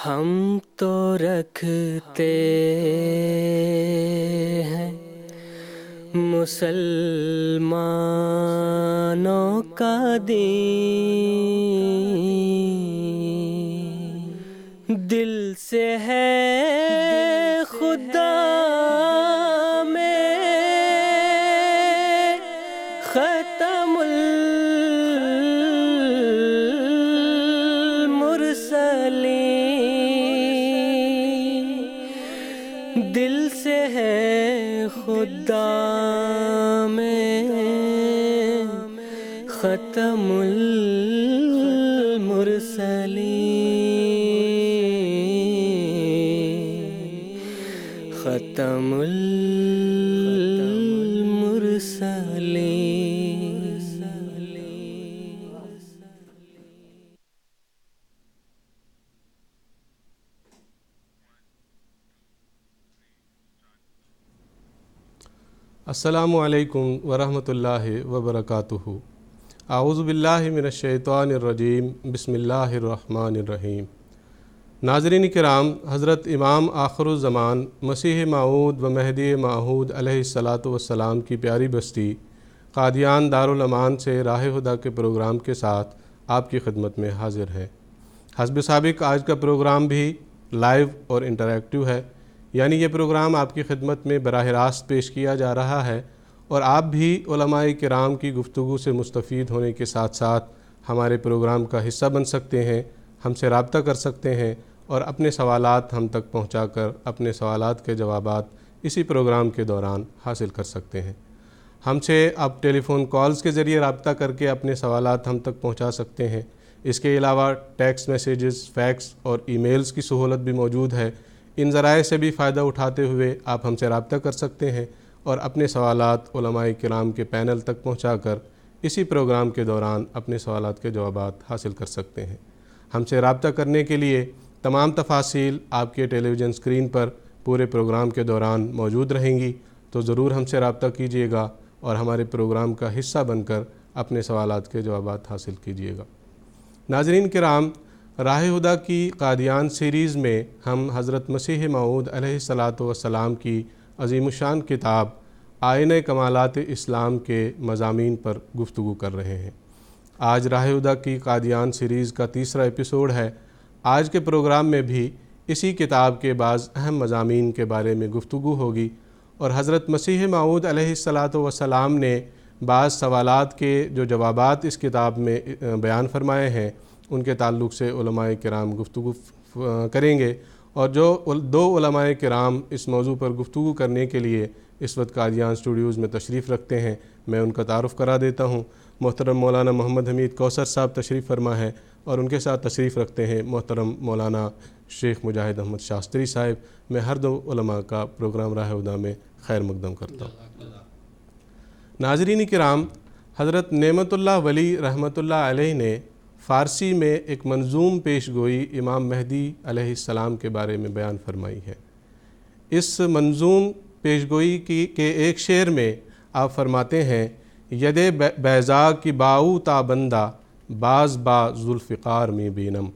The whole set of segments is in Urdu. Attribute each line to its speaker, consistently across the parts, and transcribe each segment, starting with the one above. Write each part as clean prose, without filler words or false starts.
Speaker 1: ہم تو رکھتے ہیں مسلمانوں کا دین، دل سے ہے خدا میں ختم المرسلین، دل سے ہے خدا میں ختم المرسلین، ختم المرسلین۔
Speaker 2: السلام علیکم ورحمۃ اللہ وبرکاتہ۔ اعوذ باللہ من الشیطان الرجیم، بسم اللہ الرحمن الرحیم۔ ناظرین کرام، حضرت امام آخر الزمان مسیح موعود و مہدی موعود علیہ الصلاۃ والسلام کی پیاری بستی قادیان دارالامان سے راہ ہدیٰ کے پروگرام کے ساتھ آپ کی خدمت میں حاضر ہے۔ حسب سابق آج کا پروگرام بھی لائیو اور انٹریکٹیو ہے، یعنی یہ پروگرام آپ کی خدمت میں براہ راست پیش کیا جا رہا ہے اور آپ بھی علماء کرام کی گفتگو سے مستفید ہونے کے ساتھ ساتھ ہمارے پروگرام کا حصہ بن سکتے ہیں، ہم سے رابطہ کر سکتے ہیں اور اپنے سوالات ہم تک پہنچا کر اپنے سوالات کے جوابات اسی پروگرام کے دوران حاصل کر سکتے ہیں۔ ہم سے آپ ٹیلی فون کالز کے ذریعے رابطہ کر کے اپنے سوالات ہم تک پہنچا سکتے ہیں۔ اس کے علاوہ ٹیکسٹ میسیجز، فیکس اور ای میلز کی سہولت بھی موجود ہے۔ ان ذرائع سے بھی فائدہ اٹھاتے ہوئے آپ ہم سے رابطہ کر سکتے ہیں اور اپنے سوالات علماء کرام کے پینل تک پہنچا کر اسی پروگرام کے دوران اپنے سوالات کے جوابات حاصل کر سکتے ہیں۔ ہم سے رابطہ کرنے کے لیے تمام تفاصیل آپ کے ٹیلی ویژن اسکرین پر پورے پروگرام کے دوران موجود رہیں گی، تو ضرور ہم سے رابطہ کیجیے گا اور ہمارے پروگرام کا حصہ بن کر اپنے سوالات کے جوابات حاصل کیجیے گا۔ ناظرین کرام، راہ ہدیٰ کی قادیان سیریز میں ہم حضرت مسیح موعود علیہ الصلاۃ والسلام کی عظیم الشان کتاب آئینہ کمالات اسلام کے مضامین پر گفتگو کر رہے ہیں۔ آج راہ ہدیٰ کی قادیان سیریز کا تیسرا ایپیسوڈ ہے۔ آج کے پروگرام میں بھی اسی کتاب کے بعض اہم مضامین کے بارے میں گفتگو ہوگی اور حضرت مسیح موعود علیہ الصلاۃ والسلام نے بعض سوالات کے جو جوابات اس کتاب میں بیان فرمائے ہیں ان کے تعلق سے علماء کرام گفتگو کریں گے، اور جو دو علماء کرام اس موضوع پر گفتگو کرنے کے لیے اس وقت قادیان اسٹوڈیوز میں تشریف رکھتے ہیں، میں ان کا تعارف کرا دیتا ہوں۔ محترم مولانا محمد حمید کوثر صاحب تشریف فرما ہے اور ان کے ساتھ تشریف رکھتے ہیں محترم مولانا شیخ مجاہد احمد شاستری صاحب۔ میں ہر دو علماء کا پروگرام راہ ہدیٰ میں خیر مقدم کرتا ہوں۔ ناظرین کرام، حضرت نعمت اللہ ولی رحمۃ اللہ علیہ نے فارسی میں ایک منظوم پیش گوئی امام مہدی علیہ السلام کے بارے میں بیان فرمائی ہے۔ اس منظوم پیش گوئی کے ایک شعر میں آپ فرماتے ہیں، ید بیضا کی باؤ تا بندہ باز با ذوالفقار میں بینم،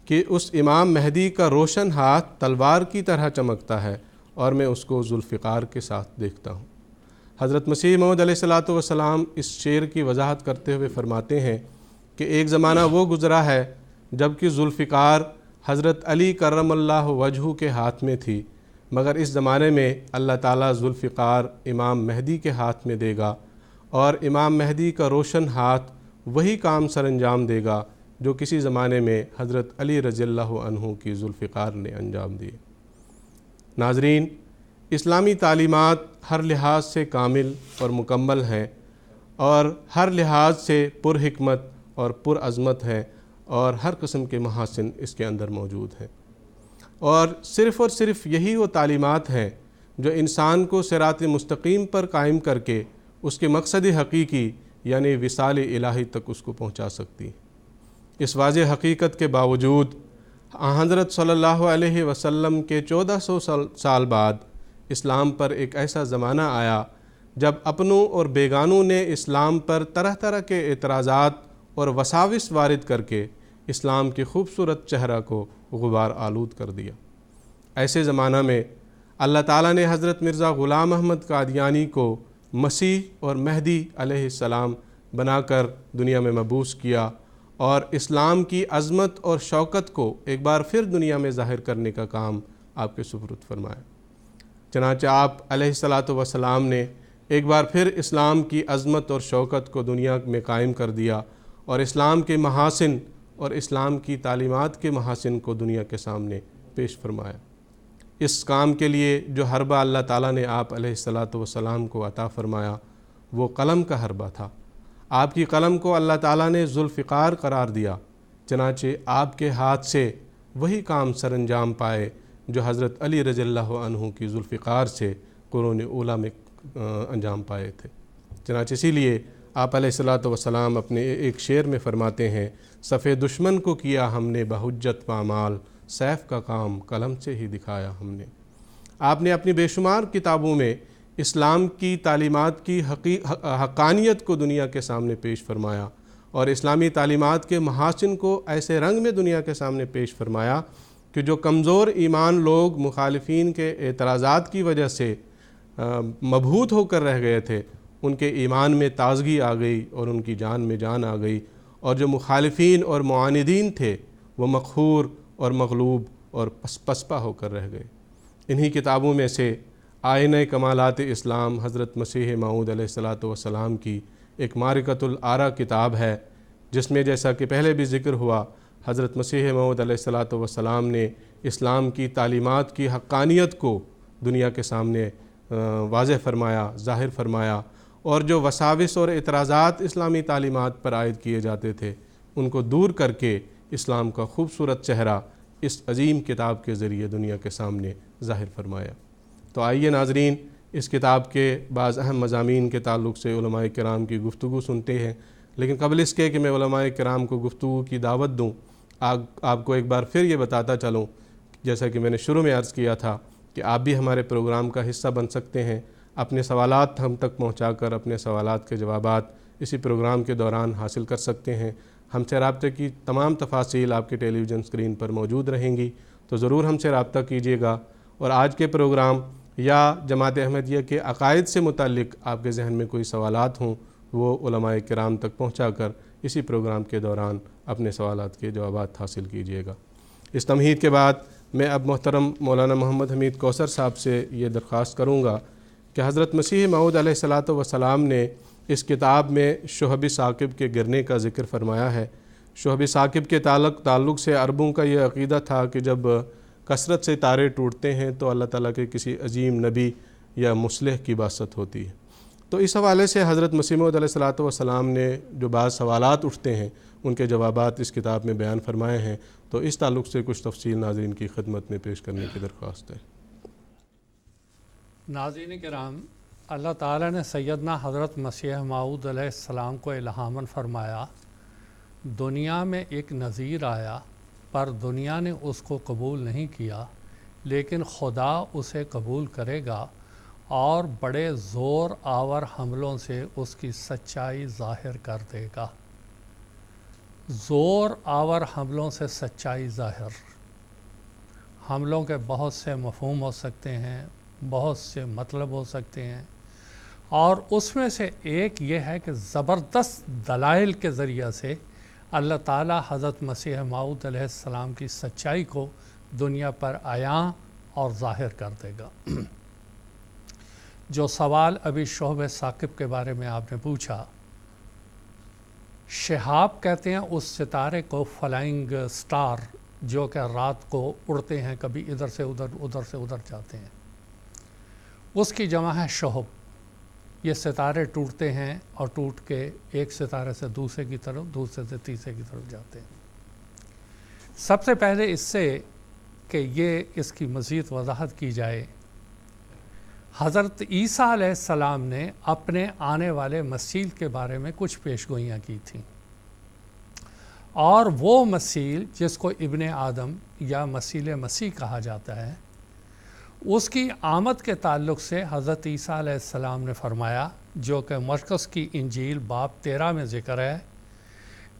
Speaker 2: کہ اس امام مہدی کا روشن ہاتھ تلوار کی طرح چمکتا ہے اور میں اس کو ذوالفقار کے ساتھ دیکھتا ہوں۔ حضرت مسیح موعود علیہ الصلاۃ والسلام اس شعر کی وضاحت کرتے ہوئے فرماتے ہیں کہ ایک زمانہ وہ گزرا ہے جب کہ ذوالفقار حضرت علی کرم اللہ وجہہ کے ہاتھ میں تھی، مگر اس زمانے میں اللہ تعالیٰ ذوالفقار امام مہدی کے ہاتھ میں دے گا اور امام مہدی کا روشن ہاتھ وہی کام سر انجام دے گا جو کسی زمانے میں حضرت علی رضی اللہ عنہ کی ذوالفقار نے انجام دیے۔ ناظرین، اسلامی تعلیمات ہر لحاظ سے کامل اور مکمل ہیں اور ہر لحاظ سے پر حکمت اور پر عظمت ہے اور ہر قسم کے محاسن اس کے اندر موجود ہیں، اور صرف یہی وہ تعلیمات ہیں جو انسان کو صراط مستقیم پر قائم کر کے اس کے مقصد حقیقی یعنی وصال الہی تک اس کو پہنچا سکتی ہیں۔ اس واضح حقیقت کے باوجود حضرت صلی اللہ علیہ وسلم کے 1400 سال بعد اسلام پر ایک ایسا زمانہ آیا جب اپنوں اور بیگانوں نے اسلام پر طرح طرح کے اعتراضات اور وساوس وارد کر کے اسلام کے خوبصورت چہرہ کو غبار آلود کر دیا۔ ایسے زمانہ میں اللہ تعالیٰ نے حضرت مرزا غلام احمد قادیانی کو مسیح اور مہدی علیہ السلام بنا کر دنیا میں مبعوث کیا اور اسلام کی عظمت اور شوکت کو ایک بار پھر دنیا میں ظاہر کرنے کا کام آپ کے سپرد فرمایا۔ چنانچہ آپ علیہ السلام نے ایک بار پھر اسلام کی عظمت اور شوکت کو دنیا میں قائم کر دیا اور اسلام کے محاسن اور اسلام کی تعلیمات کے محاسن کو دنیا کے سامنے پیش فرمایا۔ اس کام کے لیے جو حربہ اللہ تعالیٰ نے آپ علیہ السلام کو عطا فرمایا وہ قلم کا حربہ تھا۔ آپ کی قلم کو اللہ تعالیٰ نے ذوالفقار قرار دیا، چنانچہ آپ کے ہاتھ سے وہی کام سر انجام پائے جو حضرت علی رضی اللہ عنہ کی ذوالفقار سے قرون اولیٰ میں انجام پائے تھے۔ چنانچہ اسی لیے آپ علیہ السلام اپنے ایک شعر میں فرماتے ہیں، صف دشمن کو کیا ہم نے بحجت پامال، سیف کا کام قلم سے ہی دکھایا ہم نے۔ آپ نے اپنی بے شمار کتابوں میں اسلام کی تعلیمات کی حقانیت کو دنیا کے سامنے پیش فرمایا اور اسلامی تعلیمات کے محاسن کو ایسے رنگ میں دنیا کے سامنے پیش فرمایا کہ جو کمزور ایمان لوگ مخالفین کے اعتراضات کی وجہ سے مبہوت ہو کر رہ گئے تھے، ان کے ایمان میں تازگی آ گئی اور ان کی جان میں جان آ گئی، اور جو مخالفین اور معاندین تھے وہ مقہور اور مغلوب اور پسپا ہو کر رہ گئے۔ انہی کتابوں میں سے آئینہ کمالات اسلام حضرت مسیح موعود علیہ السلام کی ایک معرکۃ الآراء کتاب ہے، جس میں جیسا کہ پہلے بھی ذکر ہوا حضرت مسیح موعود علیہ السلام نے اسلام کی تعلیمات کی حقانیت کو دنیا کے سامنے واضح فرمایا، ظاہر فرمایا، اور جو وساوس اور اعتراضات اسلامی تعلیمات پر عائد کیے جاتے تھے ان کو دور کر کے اسلام کا خوبصورت چہرہ اس عظیم کتاب کے ذریعے دنیا کے سامنے ظاہر فرمایا۔ تو آئیے ناظرین، اس کتاب کے بعض اہم مضامین کے تعلق سے علماء کرام کی گفتگو سنتے ہیں، لیکن قبل اس کے کہ میں علماء کرام کو گفتگو کی دعوت دوں، آپ کو ایک بار پھر یہ بتاتا چلوں، جیسا کہ میں نے شروع میں عرض کیا تھا کہ آپ بھی ہمارے پروگرام کا حصہ بن سکتے ہیں، اپنے سوالات ہم تک پہنچا کر اپنے سوالات کے جوابات اسی پروگرام کے دوران حاصل کر سکتے ہیں۔ ہم سے رابطے کی تمام تفاصیل آپ کے ٹیلی ویژن اسکرین پر موجود رہیں گی، تو ضرور ہم سے رابطہ کیجیے گا، اور آج کے پروگرام یا جماعت احمدیہ کے عقائد سے متعلق آپ کے ذہن میں کوئی سوالات ہوں وہ علماء کرام تک پہنچا کر اسی پروگرام کے دوران اپنے سوالات کے جوابات حاصل کیجیے گا۔ اس تمہید کے بعد میں اب محترم مولانا محمد حمید کوثر صاحب سے یہ درخواست کروں گا کہ حضرت مسیح موعود علیہ السلام نے اس کتاب میں شہب ثاقب کے گرنے کا ذکر فرمایا ہے۔ شہب ثاقب کے تعلق سے عربوں کا یہ عقیدہ تھا کہ جب کثرت سے تارے ٹوٹتے ہیں تو اللہ تعالیٰ کے کسی عظیم نبی یا مصلح کی باسط ہوتی ہے۔ تو اس حوالے سے حضرت مسیح موعود علیہ السلام نے جو بعض سوالات اٹھتے ہیں ان کے جوابات اس کتاب میں بیان فرمائے ہیں، تو اس تعلق سے کچھ تفصیل ناظرین کی خدمت میں پیش کرنے کی درخواست ہے۔
Speaker 3: ناظرین کرام، اللہ تعالیٰ نے سیدنا حضرت مسیح موعود علیہ السلام کو الہاماً فرمایا، دنیا میں ایک نذیر آیا پر دنیا نے اس کو قبول نہیں کیا، لیکن خدا اسے قبول کرے گا اور بڑے زور آور حملوں سے اس کی سچائی ظاہر کر دے گا۔ زور آور حملوں سے سچائی ظاہر، حملوں کے بہت سے مفہوم ہو سکتے ہیں، بہت سے مطلب ہو سکتے ہیں، اور اس میں سے ایک یہ ہے کہ زبردست دلائل کے ذریعہ سے اللہ تعالیٰ حضرت مسیح موعود علیہ السلام کی سچائی کو دنیا پر عیاں اور ظاہر کر دے گا۔ جو سوال ابھی شہب ثاقب کے بارے میں آپ نے پوچھا، شہاب کہتے ہیں اس ستارے کو، فلائنگ سٹار، جو کہ رات کو اڑتے ہیں، کبھی ادھر سے ادھر، ادھر سے ادھر جاتے ہیں، اس کی جمع ہے شہب۔ یہ ستارے ٹوٹتے ہیں اور ٹوٹ کے ایک ستارے سے دوسرے کی طرف، دوسرے سے تیسرے کی طرف جاتے ہیں۔ سب سے پہلے اس سے کہ یہ اس کی مزید وضاحت کی جائے، حضرت عیسیٰ علیہ السلام نے اپنے آنے والے مسیح کے بارے میں کچھ پیشگوئیاں کی تھیں، اور وہ مسیح جس کو ابن آدم یا مسیح کہا جاتا ہے، اس کی آمد کے تعلق سے حضرت عیسیٰ علیہ السلام نے فرمایا، جو کہ مرقس کی انجیل باب 13 میں ذکر ہے،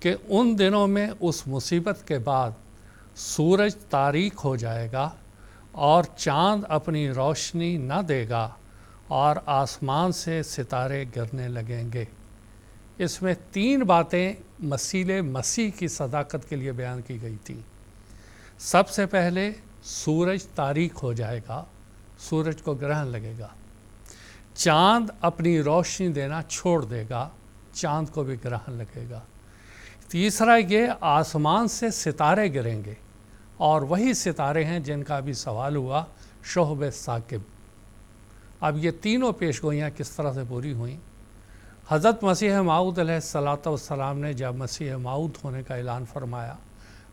Speaker 3: کہ ان دنوں میں اس مصیبت کے بعد سورج تاریک ہو جائے گا اور چاند اپنی روشنی نہ دے گا اور آسمان سے ستارے گرنے لگیں گے۔ اس میں 3 باتیں مسیح مسیح کی صداقت کے لیے بیان کی گئی تھیں۔ سب سے پہلے سورج تاریک ہو جائے گا، سورج کو گرہن لگے گا۔ چاند اپنی روشنی دینا چھوڑ دے گا، چاند کو بھی گرہن لگے گا۔ تیسرا یہ آسمان سے ستارے گریں گے، اور وہی ستارے ہیں جن کا بھی سوال ہوا، شہب ثاقب۔ اب یہ تینوں پیشگوئیاں کس طرح سے پوری ہوئیں؟ حضرت مسیح موعود علیہ السلام نے جب مسیح موعود ہونے کا اعلان فرمایا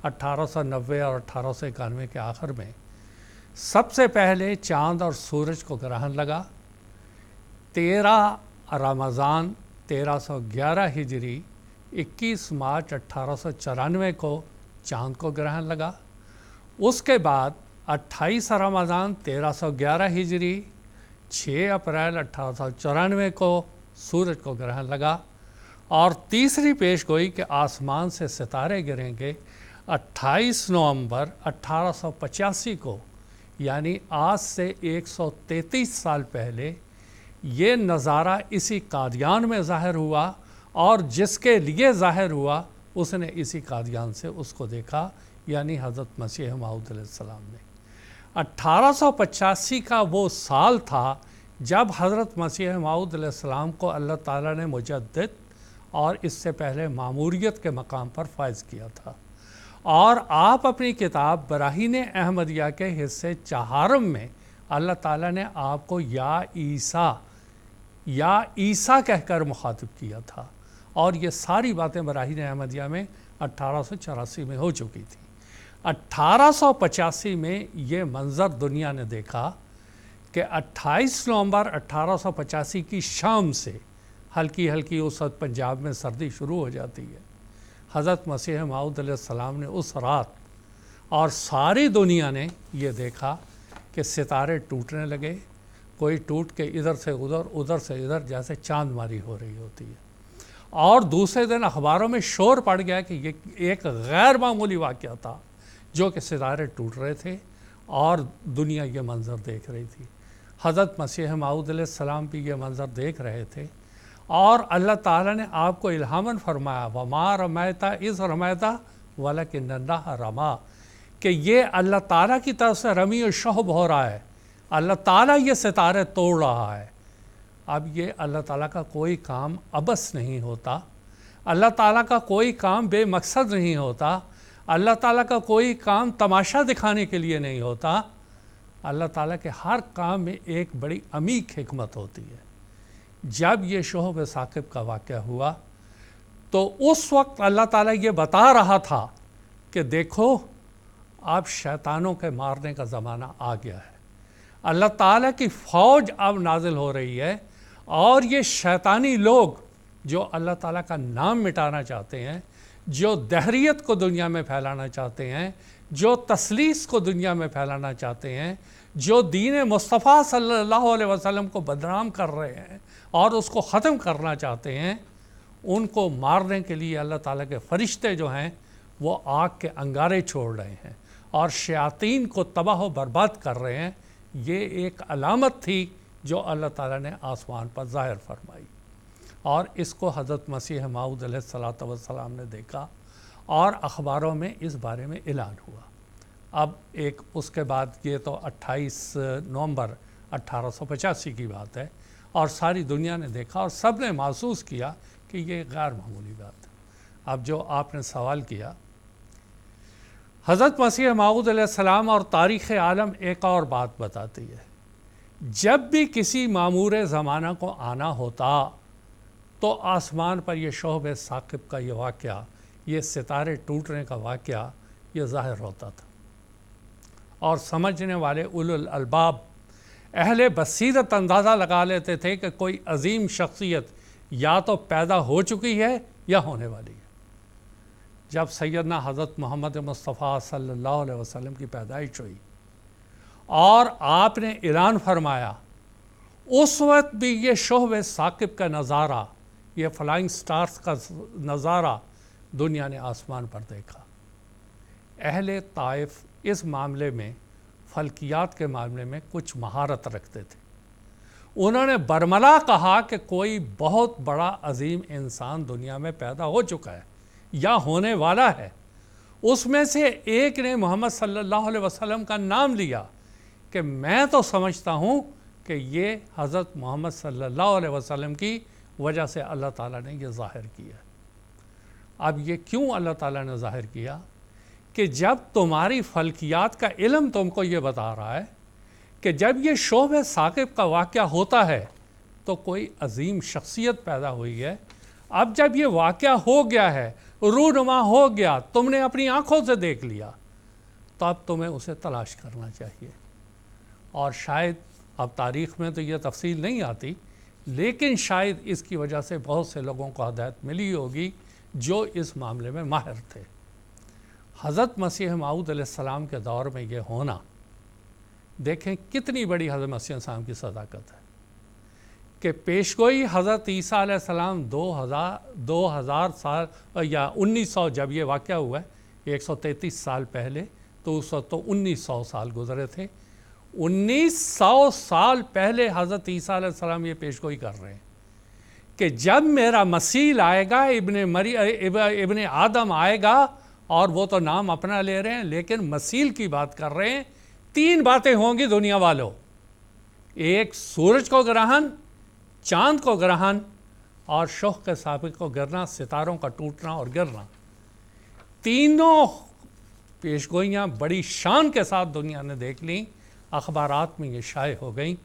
Speaker 3: 1890 اور 1891 کے آخر میں، سب سے پہلے چاند اور سورج کو گرہن لگا۔ 13 رمضان 1311 ہجری 21 مارچ 1894 کو چاند کو گرہن لگا۔ اس کے بعد 28 رمضان 1311 ہجری 6 اپریل 1894 کو سورج کو گرہن لگا، اور تیسری پیش گوئی کہ آسمان سے ستارے گریں گے 28 نومبر 1885 کو، یعنی آج سے 133 سال پہلے یہ نظارہ اسی قادیان میں ظاہر ہوا، اور جس کے لیے ظاہر ہوا اس نے اسی قادیان سے اس کو دیکھا، یعنی حضرت مسیح موعود علیہ السلام نے۔ 1885 کا وہ سال تھا جب حضرت مسیح موعود علیہ السلام کو اللہ تعالیٰ نے مجدد اور اس سے پہلے ماموریت کے مقام پر فائز کیا تھا، اور آپ اپنی کتاب براہین احمدیہ کے حصے 4 میں اللہ تعالیٰ نے آپ کو یا عیسیٰ کہہ کر مخاطب کیا تھا، اور یہ ساری باتیں براہین احمدیہ میں 1884 میں ہو چکی تھی۔ 1885 میں یہ منظر دنیا نے دیکھا کہ 28 نومبر 1885 کی شام سے ہلکی ہلکی اس وقت پنجاب میں سردی شروع ہو جاتی ہے۔ حضرت مسیح موعود علیہ السلام نے اس رات اور ساری دنیا نے یہ دیکھا کہ ستارے ٹوٹنے لگے، کوئی ٹوٹ کے ادھر سے ادھر، ادھر سے ادھر، جیسے چاند ماری ہو رہی ہوتی ہے۔ اور دوسرے دن اخباروں میں شور پڑ گیا کہ یہ ایک غیر معمولی واقعہ تھا، جو کہ ستارے ٹوٹ رہے تھے اور دنیا یہ منظر دیکھ رہی تھی۔ حضرت مسیح موعود علیہ السلام بھی یہ منظر دیکھ رہے تھے، اور اللہ تعالیٰ نے آپ کو الہاماً فرمایا وَمَا رَمَيْتَ إِذْ رَمَيْتَ وَلَكِنَّ اللَّهَ رَمَا، کہ یہ اللہ تعالیٰ کی طرف سے رمی و شہب ہو رہا ہے، اللہ تعالیٰ یہ ستارے توڑ رہا ہے۔ اب یہ اللہ تعالیٰ کا کوئی کام عبث نہیں ہوتا، اللہ تعالیٰ کا کوئی کام بے مقصد نہیں ہوتا، اللہ تعالیٰ کا کوئی کام تماشا دکھانے کے لیے نہیں ہوتا۔ اللہ تعالیٰ کے ہر کام میں ایک بڑی عمیق حکمت ہوتی ہے۔ جب یہ شہب ثاقب کا واقعہ ہوا تو اس وقت اللہ تعالیٰ یہ بتا رہا تھا کہ دیکھو اب شیطانوں کے مارنے کا زمانہ آ گیا ہے، اللہ تعالیٰ کی فوج اب نازل ہو رہی ہے، اور یہ شیطانی لوگ جو اللہ تعالیٰ کا نام مٹانا چاہتے ہیں، جو دہریت کو دنیا میں پھیلانا چاہتے ہیں، جو تثلیث کو دنیا میں پھیلانا چاہتے ہیں، جو دین مصطفیٰ صلی اللہ علیہ وسلم کو بدنام کر رہے ہیں اور اس کو ختم کرنا چاہتے ہیں، ان کو مارنے کے لیے اللہ تعالیٰ کے فرشتے جو ہیں وہ آگ کے انگارے چھوڑ رہے ہیں اور شیاطین کو تباہ و برباد کر رہے ہیں۔ یہ ایک علامت تھی جو اللہ تعالیٰ نے آسمان پر ظاہر فرمائی، اور اس کو حضرت مسیح موعود علیہ السلام نے دیکھا، اور اخباروں میں اس بارے میں اعلان ہوا۔ اب ایک اس کے بعد یہ تو 28 نومبر 1885 کی بات ہے، اور ساری دنیا نے دیکھا اور سب نے محسوس کیا کہ یہ غیر معمولی بات ہے۔ اب جو آپ نے سوال کیا، حضرت مسیح موعود علیہ السلام اور تاریخ عالم ایک اور بات بتاتی ہے، جب بھی کسی معمور زمانہ کو آنا ہوتا تو آسمان پر یہ شہب ثاقب کا یہ واقعہ، یہ ستارے ٹوٹنے کا واقعہ یہ ظاہر ہوتا تھا، اور سمجھنے والے اولو الالباب اہل بصیرت اندازہ لگا لیتے تھے کہ کوئی عظیم شخصیت یا تو پیدا ہو چکی ہے یا ہونے والی ہے۔ جب سیدنا حضرت محمد مصطفیٰ صلی اللہ علیہ وسلم کی پیدائش ہوئی اور آپ نے اعلان فرمایا، اس وقت بھی یہ شہب ثاقب کا نظارہ، یہ فلائنگ سٹارز کا نظارہ دنیا نے آسمان پر دیکھا۔ اہل طائف اس معاملے میں، فلکیات کے معاملے میں کچھ مہارت رکھتے تھے۔ انہوں نے برملا کہا کہ کوئی بہت بڑا عظیم انسان دنیا میں پیدا ہو چکا ہے یا ہونے والا ہے۔ اس میں سے ایک نے محمد صلی اللہ علیہ وسلم کا نام لیا کہ میں تو سمجھتا ہوں کہ یہ حضرت محمد صلی اللہ علیہ وسلم کی وجہ سے اللہ تعالیٰ نے یہ ظاہر کیا۔ اب یہ کیوں اللہ تعالیٰ نے ظاہر کیا؟ کہ جب تمہاری فلکیات کا علم تم کو یہ بتا رہا ہے کہ جب یہ شوب ثاقب کا واقعہ ہوتا ہے تو کوئی عظیم شخصیت پیدا ہوئی ہے۔ اب جب یہ واقعہ ہو گیا ہے، رونما ہو گیا، تم نے اپنی آنکھوں سے دیکھ لیا، تو اب تمہیں اسے تلاش کرنا چاہیے۔ اور شاید اب تاریخ میں تو یہ تفصیل نہیں آتی، لیکن شاید اس کی وجہ سے بہت سے لوگوں کو ہدایت ملی ہوگی جو اس معاملے میں ماہر تھے۔ حضرت مسیح موعود علیہ السلام کے دور میں یہ ہونا، دیکھیں کتنی بڑی حضرت مسیح علیہ السلام کی صداقت ہے کہ پیشگوئی حضرت عیسیٰ علیہ السلام 2000 سال یا 1900 جب یہ واقعہ ہوا ہے 133 سال پہلے، تو اس وقت تو 1900 سال گزرے تھے۔ 1900 سال پہلے حضرت عیسیٰ علیہ السلام یہ پیشگوئی کر رہے ہیں کہ جب میرا مسیح آئے گا، ابن آدم آئے گا، اور وہ تو نام اپنا لے رہے ہیں لیکن مسیح کی بات کر رہے ہیں۔ 3 باتیں ہوں گی دنیا والوں، ایک سورج کو گرہن، چاند کو گرہن، اور شوق کے سابق کو گرنا، ستاروں کا ٹوٹنا اور گرنا۔ تینوں پیشگوئیاں بڑی شان کے ساتھ دنیا نے دیکھ لیں، اخبارات میں یہ شائع ہو گئیں۔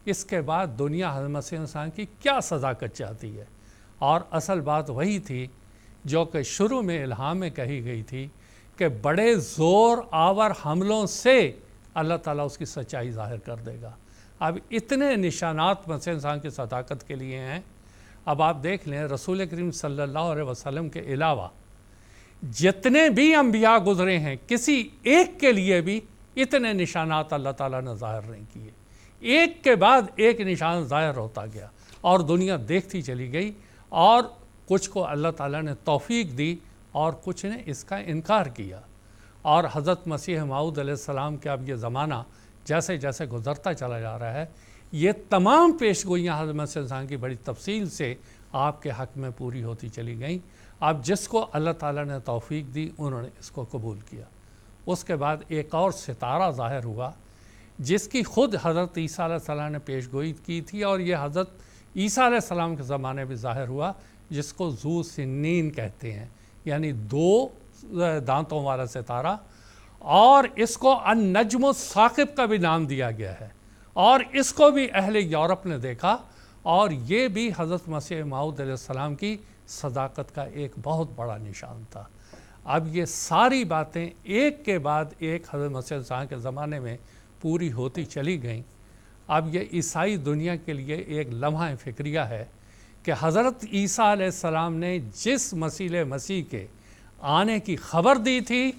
Speaker 3: اس کے بعد دنیا حضرت مسیح انسان کی کیا صداقت چاہتی ہے؟ اور اصل بات وہی تھی جو کہ شروع میں الہام میں کہی گئی تھی کہ بڑے زور آور حملوں سے اللہ تعالیٰ اس کی سچائی ظاہر کر دے گا۔ اب اتنے نشانات مسیح انسان کی صداقت کے لیے ہیں۔ اب آپ دیکھ لیں رسول کریم صلی اللہ علیہ وسلم کے علاوہ جتنے بھی انبیاء گزرے ہیں، کسی ایک کے لیے بھی اتنے نشانات اللہ تعالیٰ نے ظاہر نہیں کیے۔ ایک کے بعد ایک نشان ظاہر ہوتا گیا اور دنیا دیکھتی چلی گئی، اور کچھ کو اللہ تعالیٰ نے توفیق دی اور کچھ نے اس کا انکار کیا۔ اور حضرت مسیح موعود علیہ السلام کے اب یہ زمانہ جیسے جیسے گزرتا چلا جا رہا ہے، یہ تمام پیشگوئیاں حضرت مسیح انسان کی بڑی تفصیل سے آپ کے حق میں پوری ہوتی چلی گئیں۔ اب جس کو اللہ تعالیٰ نے توفیق دی انہوں نے اس کو قبول کیا۔ اس کے بعد ایک اور ستارہ ظاہر ہوا جس کی خود حضرت عیسیٰ علیہ السلام نے پیشگوئی کی تھی، اور یہ حضرت عیسیٰ علیہ السلام کے زمانے میں ظاہر ہوا، جس کو ذو سنین کہتے ہیں، یعنی 2 دانتوں والا ستارہ، اور اس کو النجم الثاقب کا بھی نام دیا گیا ہے، اور اس کو بھی اہل یورپ نے دیکھا، اور یہ بھی حضرت مسیح موعود علیہ السلام کی صداقت کا ایک بہت بڑا نشان تھا۔ اب یہ ساری باتیں ایک کے بعد ایک حضرت مسیح السلام کے زمانے میں پوری ہوتی چلی گئیں۔ اب یہ عیسائی دنیا کے لیے ایک لمحہ فکریہ ہے کہ حضرت عیسیٰ علیہ السلام نے جس مسیح کے آنے کی خبر دی تھی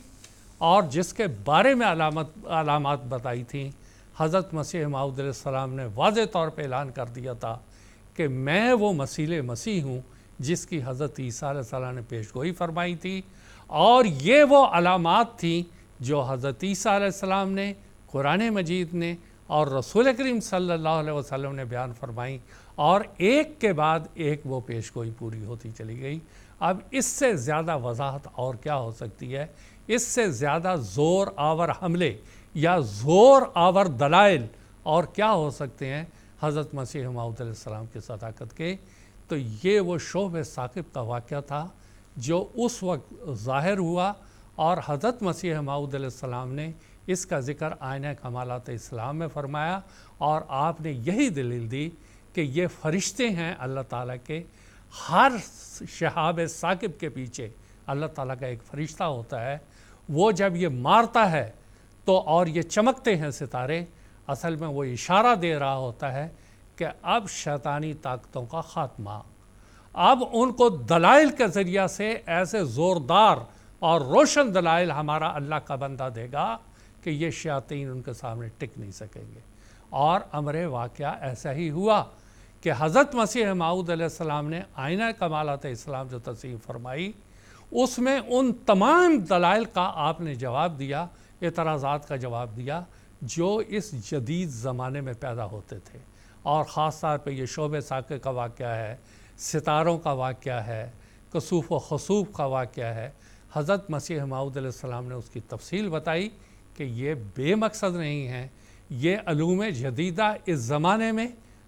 Speaker 3: اور جس کے بارے میں علامات بتائی تھیں، حضرت مسیح موعود علیہ السلام نے واضح طور پہ اعلان کر دیا تھا کہ میں وہ مسیح ہوں جس کی حضرت عیسیٰ علیہ السلام نے پیشگوئی فرمائی تھی، اور یہ وہ علامات تھیں جو حضرت عیسیٰ علیہ السلام نے، قرآن مجید نے اور رسول کریم صلی اللہ علیہ وسلم نے بیان فرمائیں، اور ایک کے بعد ایک وہ پیشگوئی پوری ہوتی چلی گئی۔ اب اس سے زیادہ وضاحت اور کیا ہو سکتی ہے؟ اس سے زیادہ زور آور حملے یا زور آور دلائل اور کیا ہو سکتے ہیں حضرت مسیح موعود علیہ السلام کی صداقت کے؟ تو یہ وہ شوب ثاقب کا واقعہ تھا جو اس وقت ظاہر ہوا، اور حضرت مسیح موعود علیہ السلام نے اس کا ذکر آئینہ کمالات اسلام میں فرمایا، اور آپ نے یہی دلیل دی کہ یہ فرشتے ہیں اللہ تعالیٰ کے۔ ہر شہاب ثاقب کے پیچھے اللہ تعالیٰ کا ایک فرشتہ ہوتا ہے، وہ جب یہ مارتا ہے تو اور یہ چمکتے ہیں ستارے، اصل میں وہ اشارہ دے رہا ہوتا ہے کہ اب شیطانی طاقتوں کا خاتمہ، اب ان کو دلائل کے ذریعہ سے ایسے زوردار اور روشن دلائل ہمارا اللہ کا بندہ دے گا کہ یہ شیاطین ان کے سامنے ٹک نہیں سکیں گے۔ اور امر واقعہ ایسا ہی ہوا کہ حضرت مسیح موعود علیہ السلام نے آئینہ کمالات اسلام جو تصحیح فرمائی، اس میں ان تمام دلائل کا آپ نے جواب دیا، اعتراضات کا جواب دیا جو اس جدید زمانے میں پیدا ہوتے تھے، اور خاص طور پہ یہ شعب ثاقب کا واقعہ ہے، ستاروں کا واقعہ ہے، کسوف و خسوف کا واقعہ ہے۔ حضرت مسیح موعود علیہ السلام نے اس کی تفصیل بتائی کہ یہ بے مقصد نہیں ہیں، یہ علوم جدیدہ اس زمانے میں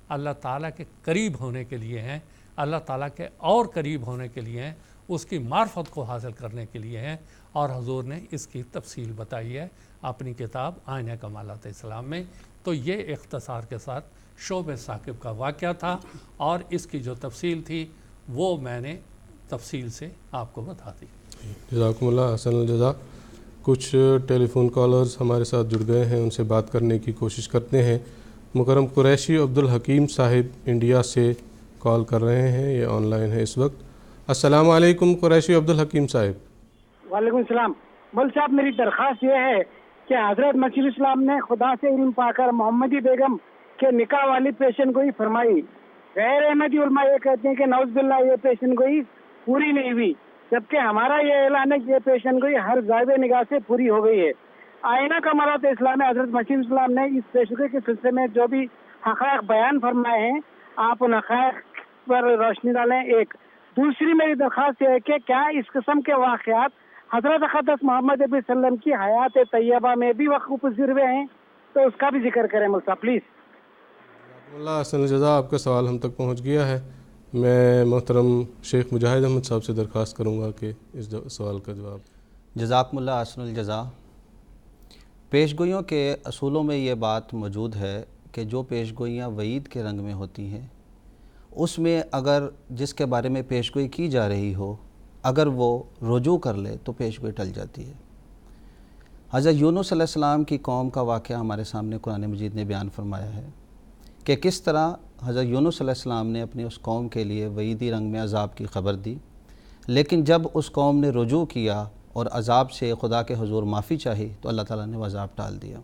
Speaker 3: اللہ تعالیٰ کے قریب ہونے کے لیے ہیں، اللہ تعالیٰ کے اور قریب ہونے کے لیے ہیں، اس کی معرفت کو حاصل کرنے کے لیے ہیں، اور حضور نے اس کی تفصیل بتائی ہے اپنی کتاب آئینہ کمالات اسلام میں۔ تو یہ اختصار کے ساتھ شعب ثاقب کا واقعہ تھا، اور اس کی جو تفصیل تھی وہ میں نے تفصیل سے آپ کو بتا دی۔
Speaker 2: جزاکم اللہ حسن الجزا۔ کچھ ٹیلی فون کالرز ہمارے ساتھ جڑ گئے ہیں، ان سے بات کرنے کی کوشش کرتے ہیں۔ مکرم قریشی عبدالحکیم صاحب انڈیا سے کال کر رہے ہیں، یہ آن لائن ہے اس وقت۔ السلام علیکم قریشی عبدالحکیم صاحب۔
Speaker 4: وعلیکم السلام۔ مول صاحب، میری درخواست یہ ہے کہ حضرت مسیح السلام نے خدا سے علم پا کر محمدی بیگم کے نکاح والی پیشن گوئی فرمائی۔ غیر احمدی علماء یہ کہتے ہیں کہ نعوذ باللہ یہ پیشن گوئی پوری نہیں ہوئی، جبکہ ہمارا یہ اعلان ہے کہ یہ پیشن گوئی ہر زائب نگاہ سے پوری ہو گئی ہے۔ آئینہ کمالات اسلام میں حضرت مسیح السلام نے اس پیشن گوئی کے سلسلے میں جو بھی حقائق بیان فرمائے ہیں، آپ ان حقائق پر روشنی ڈالیں۔ ایک دوسری میری درخواست یہ ہے کہ کیا اس قسم کے واقعات حضرت اقدس محمد صلی اللہ علیہ وسلم کی حیات طیبہ میں بھی وقوع پذیر ہوئے ہیں؟ تو اس کا بھی ذکر کریں مول صاحب پلیز۔
Speaker 2: اللہ حسن الجزا، آپ کا سوال ہم تک پہنچ گیا ہے۔ میں محترم شیخ مجاہد احمد صاحب سے درخواست کروں گا کہ اس سوال کا جواب۔
Speaker 5: جزاکم اللہ حسن الجزا۔ پیش گوئیوں کے اصولوں میں یہ بات موجود ہے کہ جو پیش گوئیاں وعید کے رنگ میں ہوتی ہیں، اس میں اگر جس کے بارے میں پیش گوئی کی جا رہی ہو اگر وہ رجوع کر لے تو پیش گوئی ٹل جاتی ہے۔ حضرت یونس علیہ السلام کی قوم کا واقعہ ہمارے سامنے قرآن مجید نے بیان فرمایا ہے کہ کس طرح حضرت یونس علیہ السلام نے اپنی اس قوم کے لیے وعیدی رنگ میں عذاب کی خبر دی، لیکن جب اس قوم نے رجوع کیا اور عذاب سے خدا کے حضور معافی چاہی تو اللہ تعالیٰ نے وہ عذاب ٹال دیا۔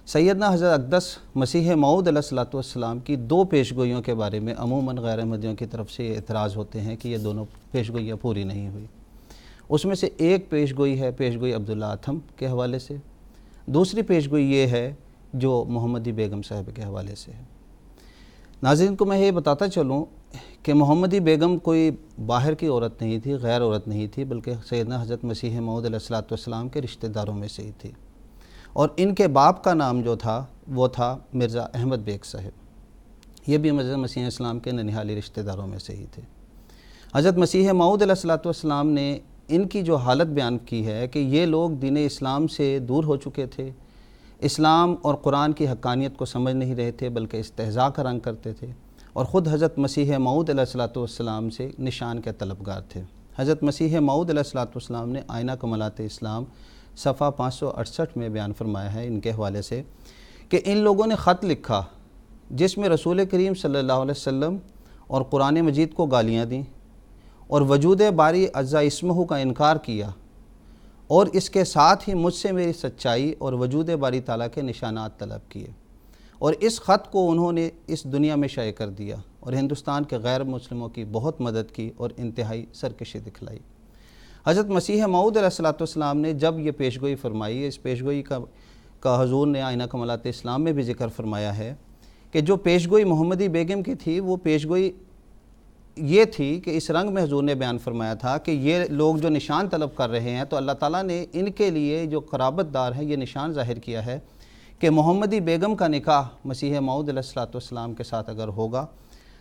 Speaker 5: سیدنا حضرت اقدس مسیح موعود علیہ السلام کی دو پیش گوئیوں کے بارے میں عموماً غیر احمدیوں کی طرف سے اعتراض ہوتے ہیں کہ یہ دونوں پیش گوئیاں پوری نہیں ہوئی۔ اس میں سے ایک پیش گوئی ہے پیش گوئی عبداللہ اتھم کے حوالے سے، دوسری پیش گوئی یہ ہے جو محمدی بیگم صاحب کے حوالے سے ہے۔ ناظرین کو میں یہ بتاتا چلوں کہ محمدی بیگم کوئی باہر کی عورت نہیں تھی، غیر عورت نہیں تھی، بلکہ سیدنا حضرت مسیح موعود علیہ السلام کے رشتہ داروں میں سے ہی تھی، اور ان کے باپ کا نام جو تھا وہ تھا مرزا احمد بیگ صاحب۔ یہ بھی حضرت مسیح اسلام کے ننہالی رشتہ داروں میں سے ہی تھے۔ حضرت مسیح موعود علیہ السلام نے ان کی جو حالت بیان کی ہے کہ یہ لوگ دین اسلام سے دور ہو چکے تھے، اسلام اور قرآن کی حقانیت کو سمجھ نہیں رہے تھے بلکہ استہزاء کا رنگ کرتے تھے، اور خود حضرت مسیح موعود علیہ السلام سے نشان کے طلبگار تھے۔ حضرت مسیح موعود علیہ السلام نے آئینہ کمالات اسلام صفحہ 568 میں بیان فرمایا ہے ان کے حوالے سے کہ ان لوگوں نے خط لکھا جس میں رسول کریم صلی اللہ علیہ وسلم اور قرآن مجید کو گالیاں دیں، اور وجود باری اجزا اسمہ کا انکار کیا، اور اس کے ساتھ ہی مجھ سے میری سچائی اور وجود باری تعالیٰ کے نشانات طلب کیے، اور اس خط کو انہوں نے اس دنیا میں شائع کر دیا اور ہندوستان کے غیر مسلموں کی بہت مدد کی اور انتہائی سرکشی دکھلائی۔ حضرت مسیح موعود علیہ السلام نے جب یہ پیشگوئی فرمائی، اس پیشگوئی کا حضور نے آئینہ کمالات اسلام میں بھی ذکر فرمایا ہے کہ جو پیشگوئی محمدی بیگم کی تھی وہ پیشگوئی یہ تھی کہ اس رنگ میں حضور نے بیان فرمایا تھا کہ یہ لوگ جو نشان طلب کر رہے ہیں تو اللہ تعالیٰ نے ان کے لیے جو قرابت دار ہیں یہ نشان ظاہر کیا ہے کہ محمدی بیگم کا نکاح مسیح موعود علیہ السلام کے ساتھ اگر ہوگا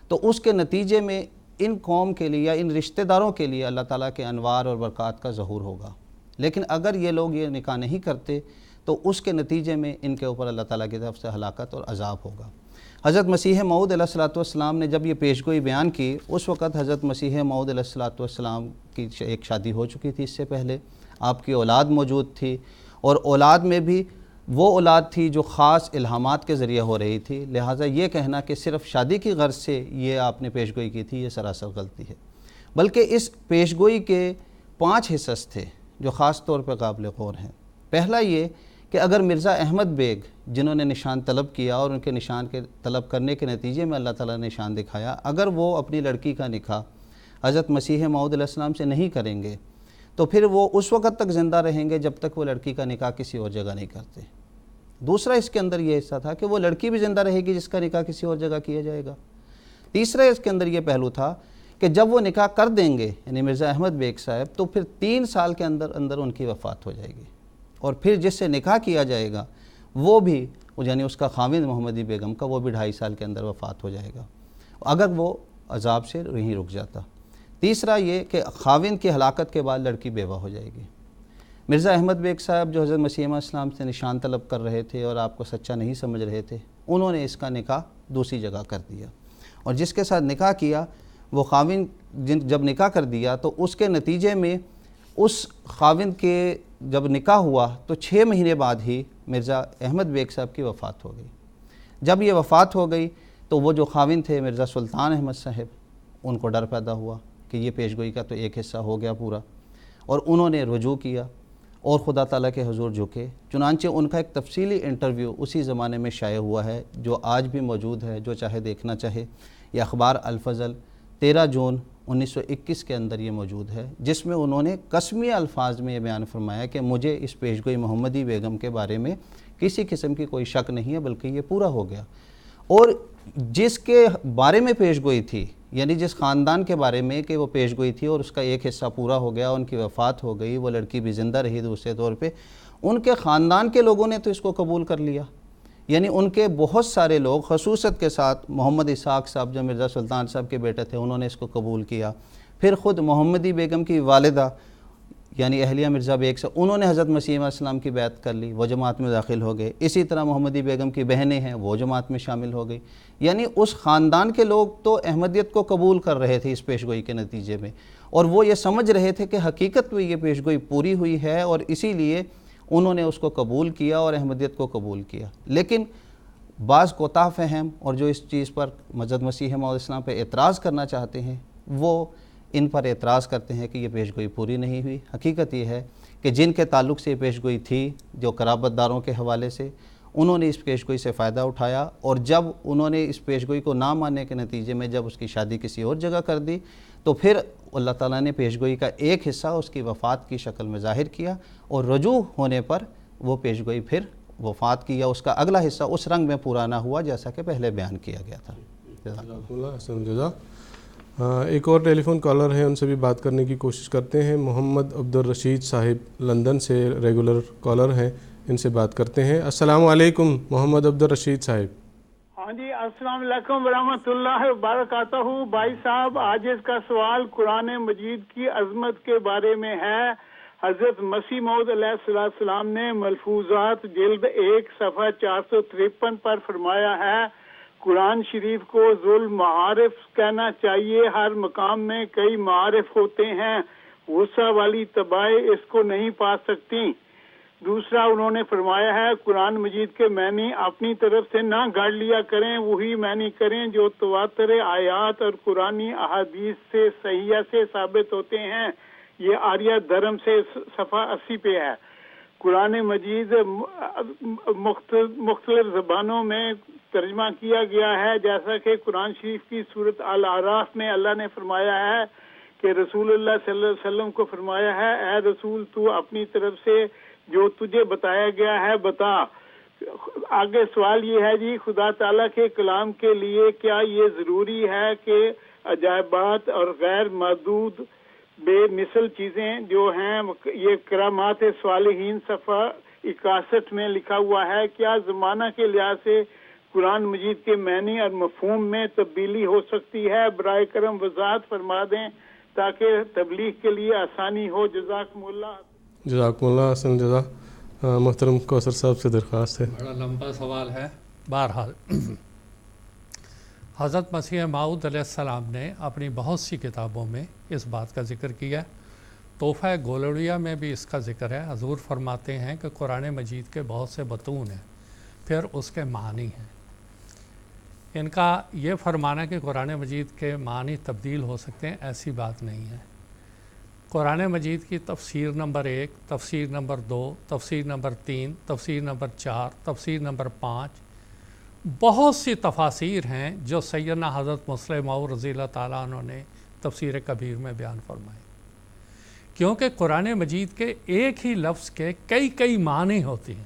Speaker 5: تو اس کے نتیجے میں ان قوم کے لیے یا ان رشتہ داروں کے لیے اللہ تعالیٰ کے انوار اور برکات کا ظہور ہوگا، لیکن اگر یہ لوگ یہ نکاح نہیں کرتے تو اس کے نتیجے میں ان کے اوپر اللہ تعالیٰ کی طرف سے ہلاکت اور عذاب ہوگا۔ حضرت مسیح موعود علیہ السلام نے جب یہ پیشگوئی بیان کی، اس وقت حضرت مسیح موعود علیہ السلام کی ایک شادی ہو چکی تھی، اس سے پہلے آپ کی اولاد موجود تھی، اور اولاد میں بھی وہ اولاد تھی جو خاص الہامات کے ذریعے ہو رہی تھی، لہٰذا یہ کہنا کہ صرف شادی کی غرض سے یہ آپ نے پیشگوئی کی تھی یہ سراسر غلطی ہے، بلکہ اس پیشگوئی کے 5 حصص تھے جو خاص طور پر قابل غور ہیں۔ پہلا یہ کہ اگر مرزا احمد بیگ جنہوں نے نشان طلب کیا اور ان کے نشان کے طلب کرنے کے نتیجے میں اللہ تعالیٰ نے نشان دکھایا، اگر وہ اپنی لڑکی کا نکاح حضرت مسیح موعود علیہ السلام سے نہیں کریں گے تو پھر وہ اس وقت تک زندہ رہیں گے جب تک وہ لڑکی کا نکاح کسی اور جگہ نہیں کرتے۔ دوسرا اس کے اندر یہ حصہ تھا کہ وہ لڑکی بھی زندہ رہے گی جس کا نکاح کسی اور جگہ کیا جائے گا۔ تیسرا اس کے اندر یہ پہلو تھا کہ جب وہ نکاح کر دیں گے یعنی مرزا احمد بیگ صاحب، تو پھر 3 سال کے اندر اندر ان کی وفات ہو جائے گی، اور پھر جس سے نکاح کیا جائے گا وہ بھی یعنی اس کا خاوند محمدی بیگم کا، وہ بھی 2.5 سال کے اندر وفات ہو جائے گا اگر وہ عذاب سے نہیں رک جاتا۔ تیسرا یہ کہ خاوند کی ہلاکت کے بعد لڑکی بیوہ ہو جائے گی۔ مرزا احمد بیگ صاحب جو حضرت مسیح موعود اسلام سے نشان طلب کر رہے تھے اور آپ کو سچا نہیں سمجھ رہے تھے، انہوں نے اس کا نکاح دوسری جگہ کر دیا، اور جس کے ساتھ نکاح کیا وہ خاوند جب نکاح کر دیا تو اس کے نتیجے میں اس خاوند کے جب نکاح ہوا تو 6 مہینے بعد ہی مرزا احمد بیگ صاحب کی وفات ہو گئی۔ جب یہ وفات ہو گئی تو وہ جو خاوند تھے مرزا سلطان احمد صاحب، ان کو ڈر پیدا ہوا کہ یہ پیشگوئی کا تو ایک حصہ ہو گیا پورا، اور انہوں نے رجوع کیا اور خدا تعالیٰ کے حضور جھکے۔ چنانچہ ان کا ایک تفصیلی انٹرویو اسی زمانے میں شائع ہوا ہے جو آج بھی موجود ہے، جو چاہے دیکھنا چاہے۔ یہ اخبار الفضل 13 جون 1921 کے اندر یہ موجود ہے، جس میں انہوں نے قسمی الفاظ میں یہ بیان فرمایا کہ مجھے اس پیشگوئی محمدی بیگم کے بارے میں کسی قسم کی کوئی شک نہیں ہے، بلکہ یہ پورا ہو گیا۔ اور جس کے بارے میں پیشگوئی تھی، یعنی جس خاندان کے بارے میں کہ وہ پیشگوئی تھی اور اس کا ایک حصہ پورا ہو گیا، ان کی وفات ہو گئی، وہ لڑکی بھی زندہ رہی دوسرے طور پہ، ان کے خاندان کے لوگوں نے تو اس کو قبول کر لیا۔ یعنی ان کے بہت سارے لوگ خصوصیت کے ساتھ محمد اسحاق صاحب جو مرزا سلطان صاحب کے بیٹے تھے، انہوں نے اس کو قبول کیا۔ پھر خود محمدی بیگم کی والدہ یعنی اہلیہ مرزا بیگ سے انہوں نے حضرت مسیح موعود اسلام کی بیعت کر لی، وہ جماعت میں داخل ہو گئے۔ اسی طرح محمدی بیگم کی بہنیں ہیں، وہ جماعت میں شامل ہو گئی۔ یعنی اس خاندان کے لوگ تو احمدیت کو قبول کر رہے تھے اس پیشگوئی کے نتیجے میں، اور وہ یہ سمجھ رہے تھے کہ حقیقت میں یہ پیشگوئی پوری ہوئی ہے، اور اسی لیے انہوں نے اس کو قبول کیا اور احمدیت کو قبول کیا۔ لیکن بعض کوتاہ فہم اور جو اس چیز پر حضرت مسیح موعود اسلام پہ اعتراض کرنا چاہتے ہیں، وہ ان پر اعتراض کرتے ہیں کہ یہ پیشگوئی پوری نہیں ہوئی۔ حقیقت یہ ہے کہ جن کے تعلق سے یہ پیشگوئی تھی، جو قرابت داروں کے حوالے سے، انہوں نے اس پیشگوئی سے فائدہ اٹھایا، اور جب انہوں نے اس پیشگوئی کو نہ ماننے کے نتیجے میں جب اس کی شادی کسی اور جگہ کر دی، تو پھر اللہ تعالیٰ نے پیشگوئی کا ایک حصہ اس کی وفات کی شکل میں ظاہر کیا، اور رجوع ہونے پر وہ پیشگوئی پھر وفات کی یا اس کا اگلا حصہ اس رنگ میں پورا نہ ہوا جیسا کہ پہلے بیان کیا گیا تھا۔
Speaker 2: جزاک اللہ، احسن جزا۔ ایک اور ٹیلی فون کالر ہیں، ان سے بھی بات کرنے کی کوشش کرتے ہیں۔ محمد عبدالرشید صاحب لندن سے ریگولر کالر ہیں، ان سے بات کرتے ہیں۔ السلام علیکم محمد عبدالرشید صاحب۔
Speaker 4: ہاں جی، السلام علیکم ورحمۃ اللہ وبرکاتہ۔ بھائی صاحب، آج اس کا سوال قرآن مجید کی عظمت کے بارے میں ہے۔ حضرت مسیح موعود علیہ السلام نے ملفوظات جلد 1 صفحہ 453 پر فرمایا ہے، قرآن شریف کو ذو المعارف کہنا چاہیے، ہر مقام میں کئی معارف ہوتے ہیں، غصہ والی طباعیں اس کو نہیں پا سکتی۔ دوسرا انہوں نے فرمایا ہے، قرآن مجید کے معنی اپنی طرف سے نہ گھڑ لیا کریں، وہی معنی کریں جو تواتر آیات اور قرآنی احادیث سے صحیحہ سے ثابت ہوتے ہیں۔ یہ آریہ دھرم سے صفحہ 80 پہ ہے۔ قرآن مجید مختلف زبانوں میں ترجمہ کیا گیا ہے، جیسا کہ قرآن شریف کی سورۃ الاعراف میں اللہ نے فرمایا ہے کہ رسول اللہ صلی اللہ علیہ وسلم کو فرمایا ہے، اے رسول تو اپنی طرف سے جو تجھے بتایا گیا ہے بتا۔ آگے سوال یہ ہے جی، خدا تعالیٰ کے کلام کے لیے کیا یہ ضروری ہے کہ عجائبات اور غیر محدود بے مثل چیزیں جو ہیں، یہ کرامات صالحین صفحہ 61 میں لکھا ہوا ہے، کیا زمانہ کے لحاظ سے قرآن مجید کے معنی اور مفہوم میں تبدیلی ہو سکتی ہے؟ برائے کرم وضاحت فرما دیں تاکہ تبلیغ کے لیے آسانی ہو۔ جزاکم اللہ۔
Speaker 2: جزاکم اللہ، احسن جزا۔ محترم کوثر صاحب سے درخواست ہے۔
Speaker 3: بڑا لمبا سوال ہے۔ بہرحال حضرت مسیح موعود علیہ السلام نے اپنی بہت سی کتابوں میں اس بات کا ذکر کیا۔ تحفہ گولڑیا میں بھی اس کا ذکر ہے۔ حضور فرماتے ہیں کہ قرآن مجید کے بہت سے متون ہیں، پھر اس کے معنی ہیں۔ ان کا یہ فرمانا کہ قرآن مجید کے معنی تبدیل ہو سکتے ہیں، ایسی بات نہیں ہے۔ قرآن مجید کی تفسیر نمبر 1، تفسیر نمبر 2، تفسیر نمبر 3، تفسیر نمبر 4، تفسیر نمبر 5، بہت سی تفاسیر ہیں جو سیدنا حضرت مسلم موعود رضی اللہ تعالیٰ عنہ نے تفسیر کبیر میں بیان فرمائی۔ کیونکہ قرآن مجید کے ایک ہی لفظ کے کئی معنی ہوتے ہیں۔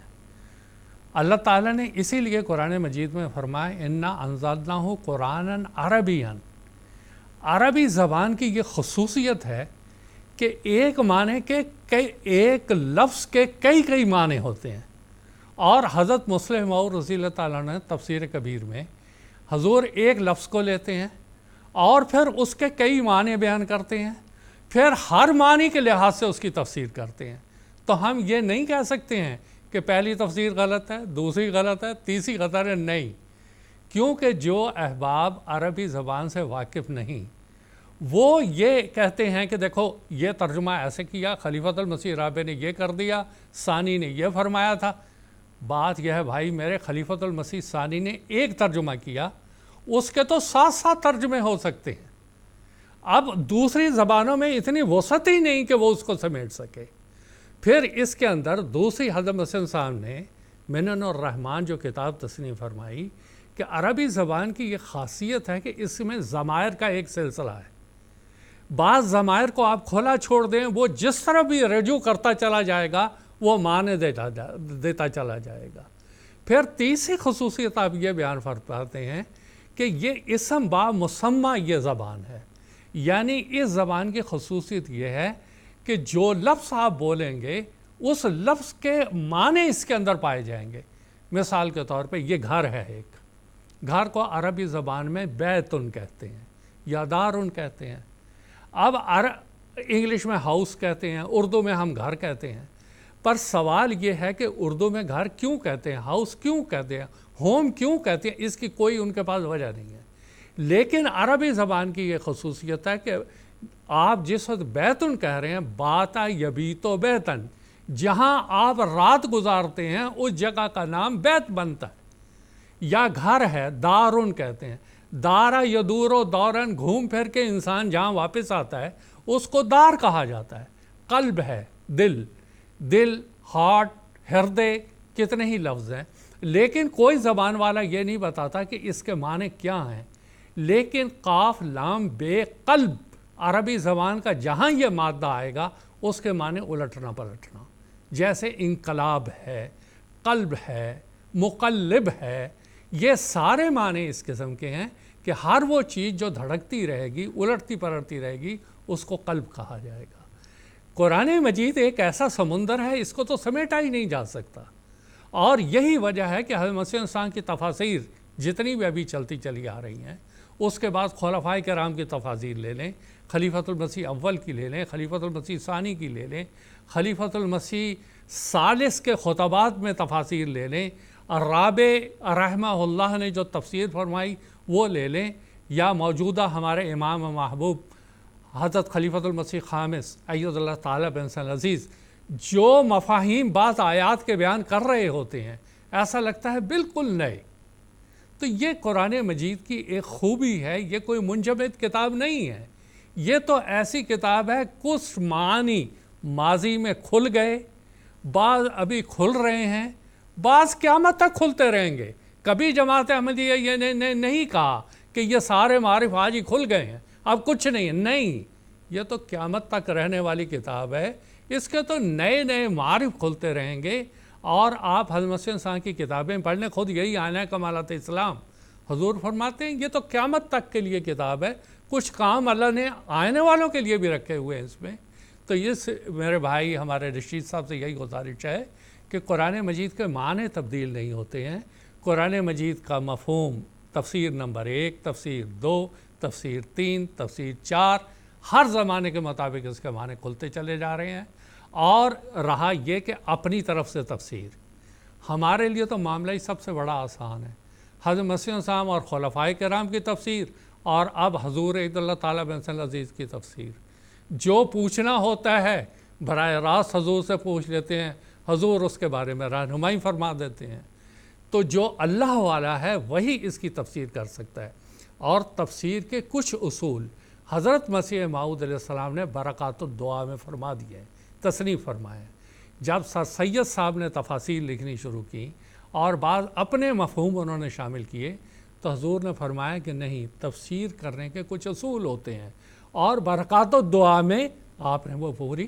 Speaker 3: اللہ تعالیٰ نے اسی لیے قرآن مجید میں فرمایا انا انزلناہ قرآنا عربیا، عربی زبان کی یہ خصوصیت ہے کہ ایک معنی کے ایک لفظ کے کئی معنی ہوتے ہیں۔ اور حضرت مسلم موعود رضی اللہ تعالیٰ نے تفسیر کبیر میں حضور ایک لفظ کو لیتے ہیں اور پھر اس کے کئی معنی بیان کرتے ہیں، پھر ہر معنی کے لحاظ سے اس کی تفسیر کرتے ہیں۔ تو ہم یہ نہیں کہہ سکتے ہیں کہ پہلی تفسیر غلط ہے، دوسری غلط ہے، تیسری غلط ہے، نہیں، کیونکہ جو احباب عربی زبان سے واقف نہیں وہ یہ کہتے ہیں کہ دیکھو یہ ترجمہ ایسے کیا، خلیفۃ المسیح رابع نے یہ کر دیا، ثانی نے یہ فرمایا تھا۔ بات یہ ہے بھائی میرے، خلیفۃ المسیح ثانی نے ایک ترجمہ کیا، اس کے تو 7 ترجمے ہو سکتے ہیں۔ اب دوسری زبانوں میں اتنی وسعت ہی نہیں کہ وہ اس کو سمیٹ سکے۔ پھر اس کے اندر دوسری حضرت مسلم صاحب نے منن الرحمن جو کتاب تصنیف فرمائی کہ عربی زبان کی یہ خاصیت ہے کہ اس میں ضمائر کا ایک سلسلہ ہے۔ بعض ضمائر کو آپ کھلا چھوڑ دیں، وہ جس طرح بھی رجوع کرتا چلا جائے گا وہ معنی دیتا چلا جائے گا۔ پھر تیسری خصوصیت آپ یہ بیان فرماتے ہیں کہ یہ اسم با مسمى یہ زبان ہے، یعنی اس زبان کی خصوصیت یہ ہے کہ جو لفظ آپ بولیں گے اس لفظ کے معنی اس کے اندر پائے جائیں گے۔ مثال کے طور پہ یہ گھر ہے، ایک گھر کو عربی زبان میں بیتن کہتے ہیں یا دارن کہتے ہیں۔ اب انگلش میں ہاؤس کہتے ہیں، اردو میں ہم گھر کہتے ہیں، پر سوال یہ ہے کہ اردو میں گھر کیوں کہتے ہیں، ہاؤس کیوں کہتے ہیں، ہوم کیوں کہتے ہیں، اس کی کوئی ان کے پاس وجہ نہیں ہے۔ لیکن عربی زبان کی یہ خصوصیت ہے کہ آپ جس وقت بیتن کہہ رہے ہیں، باتا یبیتو بیتن، جہاں آپ رات گزارتے ہیں اس جگہ کا نام بیت بنتا ہے۔ یا گھر ہے، دارن کہتے ہیں، دارا یدور و دورن، گھوم پھر کے انسان جہاں واپس آتا ہے اس کو دار کہا جاتا ہے۔ قلب ہے، دل، ہارٹ، ہردے، کتنے ہی لفظ ہیں، لیکن کوئی زبان والا یہ نہیں بتاتا کہ اس کے معنی کیا ہیں۔ لیکن قاف لام بے قلب، عربی زبان کا جہاں یہ مادہ آئے گا اس کے معنی الٹنا پلٹنا، جیسے انقلاب ہے، قلب ہے، مقلب ہے، یہ سارے معنی اس قسم کے ہیں کہ ہر وہ چیز جو دھڑکتی رہے گی، الٹتی پلٹتی رہے گی، اس کو قلب کہا جائے گا۔ قرآن مجید ایک ایسا سمندر ہے، اس کو تو سمیٹا ہی نہیں جا سکتا، اور یہی وجہ ہے کہ حضرت مسیح انسان کی تفاسیر جتنی بھی ابھی چلتی چلی آ رہی ہیں، اس کے بعد خلفائے کرام کی تفاسیر لے لیں، خلیفۃ المسیح اول کی لے لیں، خلیفۃ المسیح ثانی کی لے لیں، خلیفۃ المسیح ثالث کے خطبات میں تفاسیر لے لیں، الرابع رحمہ اللہ نے جو تفسیر فرمائی وہ لے لیں، یا موجودہ ہمارے امام محبوب حضرت خلیفۃ المسیح خامس ایّد اللہ تعالیٰ بن العزیز جو مفاہیم بعض آیات کے بیان کر رہے ہوتے ہیں، ایسا لگتا ہے بالکل نئے۔ تو یہ قرآن مجید کی ایک خوبی ہے، یہ کوئی منجمد کتاب نہیں ہے، یہ تو ایسی کتاب ہے کچھ معنی ماضی میں کھل گئے، بعض ابھی کھل رہے ہیں، بعض قیامت تک کھلتے رہیں گے۔ کبھی جماعت احمدیہ یہ نہیں کہا کہ یہ سارے معارف آج ہی کھل گئے ہیں، اب کچھ نہیں، یہ تو قیامت تک رہنے والی کتاب ہے، اس کے تو نئے معارف کھلتے رہیں گے۔ اور آپ حضرت مسیح انسان کی کتابیں پڑھ لیں، خود یہی آئینہ کمالات اسلام حضور فرماتے ہیں یہ تو قیامت تک کے لیے کتاب ہے، کچھ کام اللہ نے آنے والوں کے لیے بھی رکھے ہوئے ہیں اس میں۔ تو یہ میرے بھائی ہمارے رشید صاحب سے یہی گزارش ہے کہ قرآن مجید کے معنی تبدیل نہیں ہوتے ہیں، قرآن مجید کا مفہوم تفسیر نمبر 1، تفسیر 2، تفسیر 3، تفسیر 4، ہر زمانے کے مطابق اس کے معنی کھلتے چلے جا رہے ہیں۔ اور رہا یہ کہ اپنی طرف سے تفسیر، ہمارے لیے تو معاملہ ہی سب سے بڑا آسان ہے، حضرت مسیح السلام اور خلفائے کرام کی تفسیر، اور اب حضور عید اللہ تعالیٰ بن العزیز کی تفسیر۔ جو پوچھنا ہوتا ہے براہ راست حضور سے پوچھ لیتے ہیں، حضور اس کے بارے میں رہنمائی فرما دیتے ہیں۔ تو جو اللہ والا ہے وہی اس کی تفسیر کر سکتا ہے۔ اور تفسیر کے کچھ اصول حضرت مسیح موعود علیہ السلام نے برکات الدعا میں فرما دیے ہیں، تصنیف فرمائے۔ جب سر سید صاحب نے تفاسیر لکھنی شروع کی اور بعض اپنے مفہوم انہوں نے شامل کیے، تو حضور نے فرمایا کہ نہیں، تفسیر کرنے کے کچھ اصول ہوتے ہیں، اور برکات الدعا میں آپ نے وہ پوری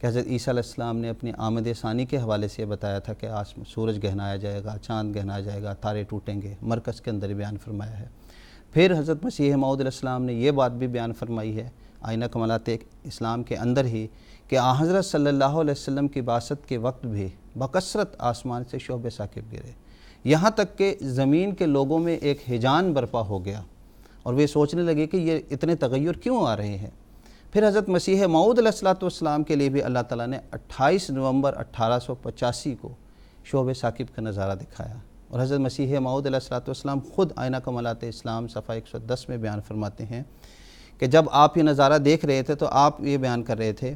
Speaker 5: کہ حضرت عیسیٰ علیہ السلام نے اپنی آمد ثانی کے حوالے سے یہ بتایا تھا کہ سورج گہنایا جائے گا، چاند گہنایا جائے گا، تارے ٹوٹیں گے، مرکز کے اندر بیان فرمایا ہے۔ پھر حضرت مسیح موعود علیہ السلام نے یہ بات بھی بیان فرمائی ہے آئینہ کمالات اسلام کے اندر ہی کہ حضرت صلی اللہ علیہ وسلم کی بعثت کے وقت بھی بکثرت آسمان سے شہب ثاقب گرے، یہاں تک کہ زمین کے لوگوں میں ایک ہیجان برپا ہو گیا اور وہ سوچنے لگے کہ یہ اتنے تغیر کیوں آ رہے ہیں۔ پھر حضرت مسیح موعود علیہ السلام کے لیے بھی اللہ تعالیٰ نے 28 نومبر 1885 کو شہب ثاقب کا نظارہ دکھایا، اور حضرت مسیح موعود علیہ السلام خود آئینہ کمالات اسلام صفحہ 110 میں بیان فرماتے ہیں کہ جب آپ یہ نظارہ دیکھ رہے تھے تو آپ یہ بیان کر رہے تھے،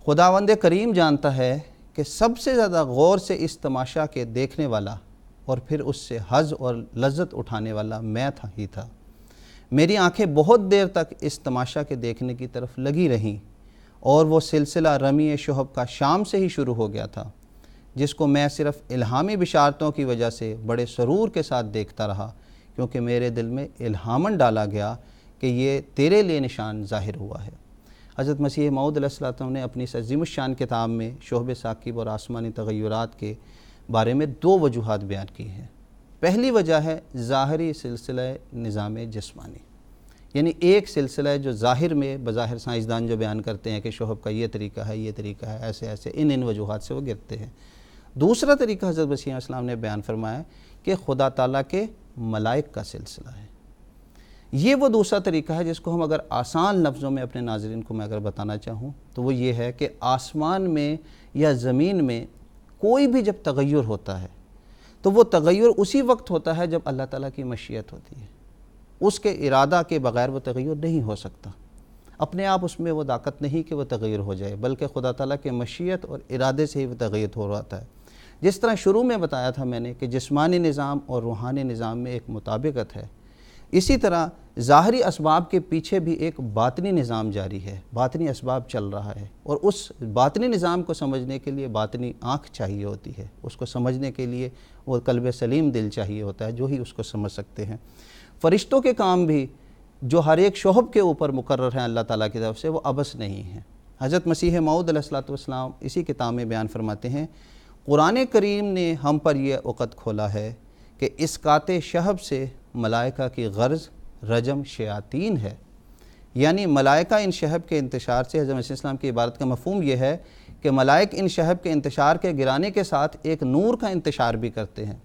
Speaker 5: خداوند کریم جانتا ہے کہ سب سے زیادہ غور سے اس تماشا کے دیکھنے والا اور پھر اس سے حظ اور لذت اٹھانے والا میں ہی تھا۔ میری آنکھیں بہت دیر تک اس تماشا کے دیکھنے کی طرف لگی رہیں، اور وہ سلسلہ رمی شہب کا شام سے ہی شروع ہو گیا تھا، جس کو میں صرف الہامی بشارتوں کی وجہ سے بڑے سرور کے ساتھ دیکھتا رہا، کیونکہ میرے دل میں الہاماً ڈالا گیا کہ یہ تیرے لیے نشان ظاہر ہوا ہے۔ حضرت مسیح موعود علیہ السلام نے اپنی اس عظیم الشان کتاب میں شہب ثاقب اور آسمانی تغیرات کے بارے میں 2 وجوہات بیان کی ہیں۔ پہلی وجہ ہے ظاہری سلسلہ نظام جسمانی، یعنی ایک سلسلہ جو ظاہر میں بظاہر سائنسدان جو بیان کرتے ہیں کہ شہب کا یہ طریقہ ہے، یہ طریقہ ہے، ایسے ایسے ان وجوہات سے وہ گرتے ہیں۔ دوسرا طریقہ حضرت مسیح علیہ السلام نے بیان فرمایا کہ خدا تعالیٰ کے ملائک کا سلسلہ ہے۔ یہ وہ دوسرا طریقہ ہے جس کو ہم اگر آسان لفظوں میں اپنے ناظرین کو میں اگر بتانا چاہوں تو وہ یہ ہے کہ آسمان میں یا زمین میں کوئی بھی جب تغیر ہوتا ہے تو وہ تغیر اسی وقت ہوتا ہے جب اللہ تعالیٰ کی مشیت ہوتی ہے، اس کے ارادہ کے بغیر وہ تغیر نہیں ہو سکتا۔ اپنے آپ اس میں وہ طاقت نہیں کہ وہ تغیر ہو جائے، بلکہ خدا تعالیٰ کے مشیت اور ارادے سے ہی وہ تغیر ہو رہا ہے۔ جس طرح شروع میں بتایا تھا میں نے کہ جسمانی نظام اور روحانی نظام میں ایک مطابقت ہے، اسی طرح ظاہری اسباب کے پیچھے بھی ایک باطنی نظام جاری ہے، باطنی اسباب چل رہا ہے، اور اس باطنی نظام کو سمجھنے کے لیے باطنی آنکھ چاہیے ہوتی ہے، اس کو سمجھنے کے لیے وہ قلب سلیم دل چاہیے ہوتا ہے جو ہی اس کو سمجھ سکتے ہیں۔ فرشتوں کے کام بھی جو ہر ایک شعب کے اوپر مقرر ہیں اللہ تعالیٰ کی طرف سے، وہ عبث نہیں ہیں۔ حضرت مسیح موعود علیہ السلام اسی کتاب میں بیان فرماتے ہیں، قرآن کریم نے ہم پر یہ عقد کھولا ہے کہ اسقاط شہب سے ملائکہ کی غرض رجم شیاطین ہے، یعنی ملائکہ ان شہب کے انتشار سے، حضرت مسیح السلام کی عبارت کا مفہوم یہ ہے کہ ملائک ان شہب کے انتشار کے گرانے کے ساتھ ایک نور کا انتشار بھی کرتے ہیں،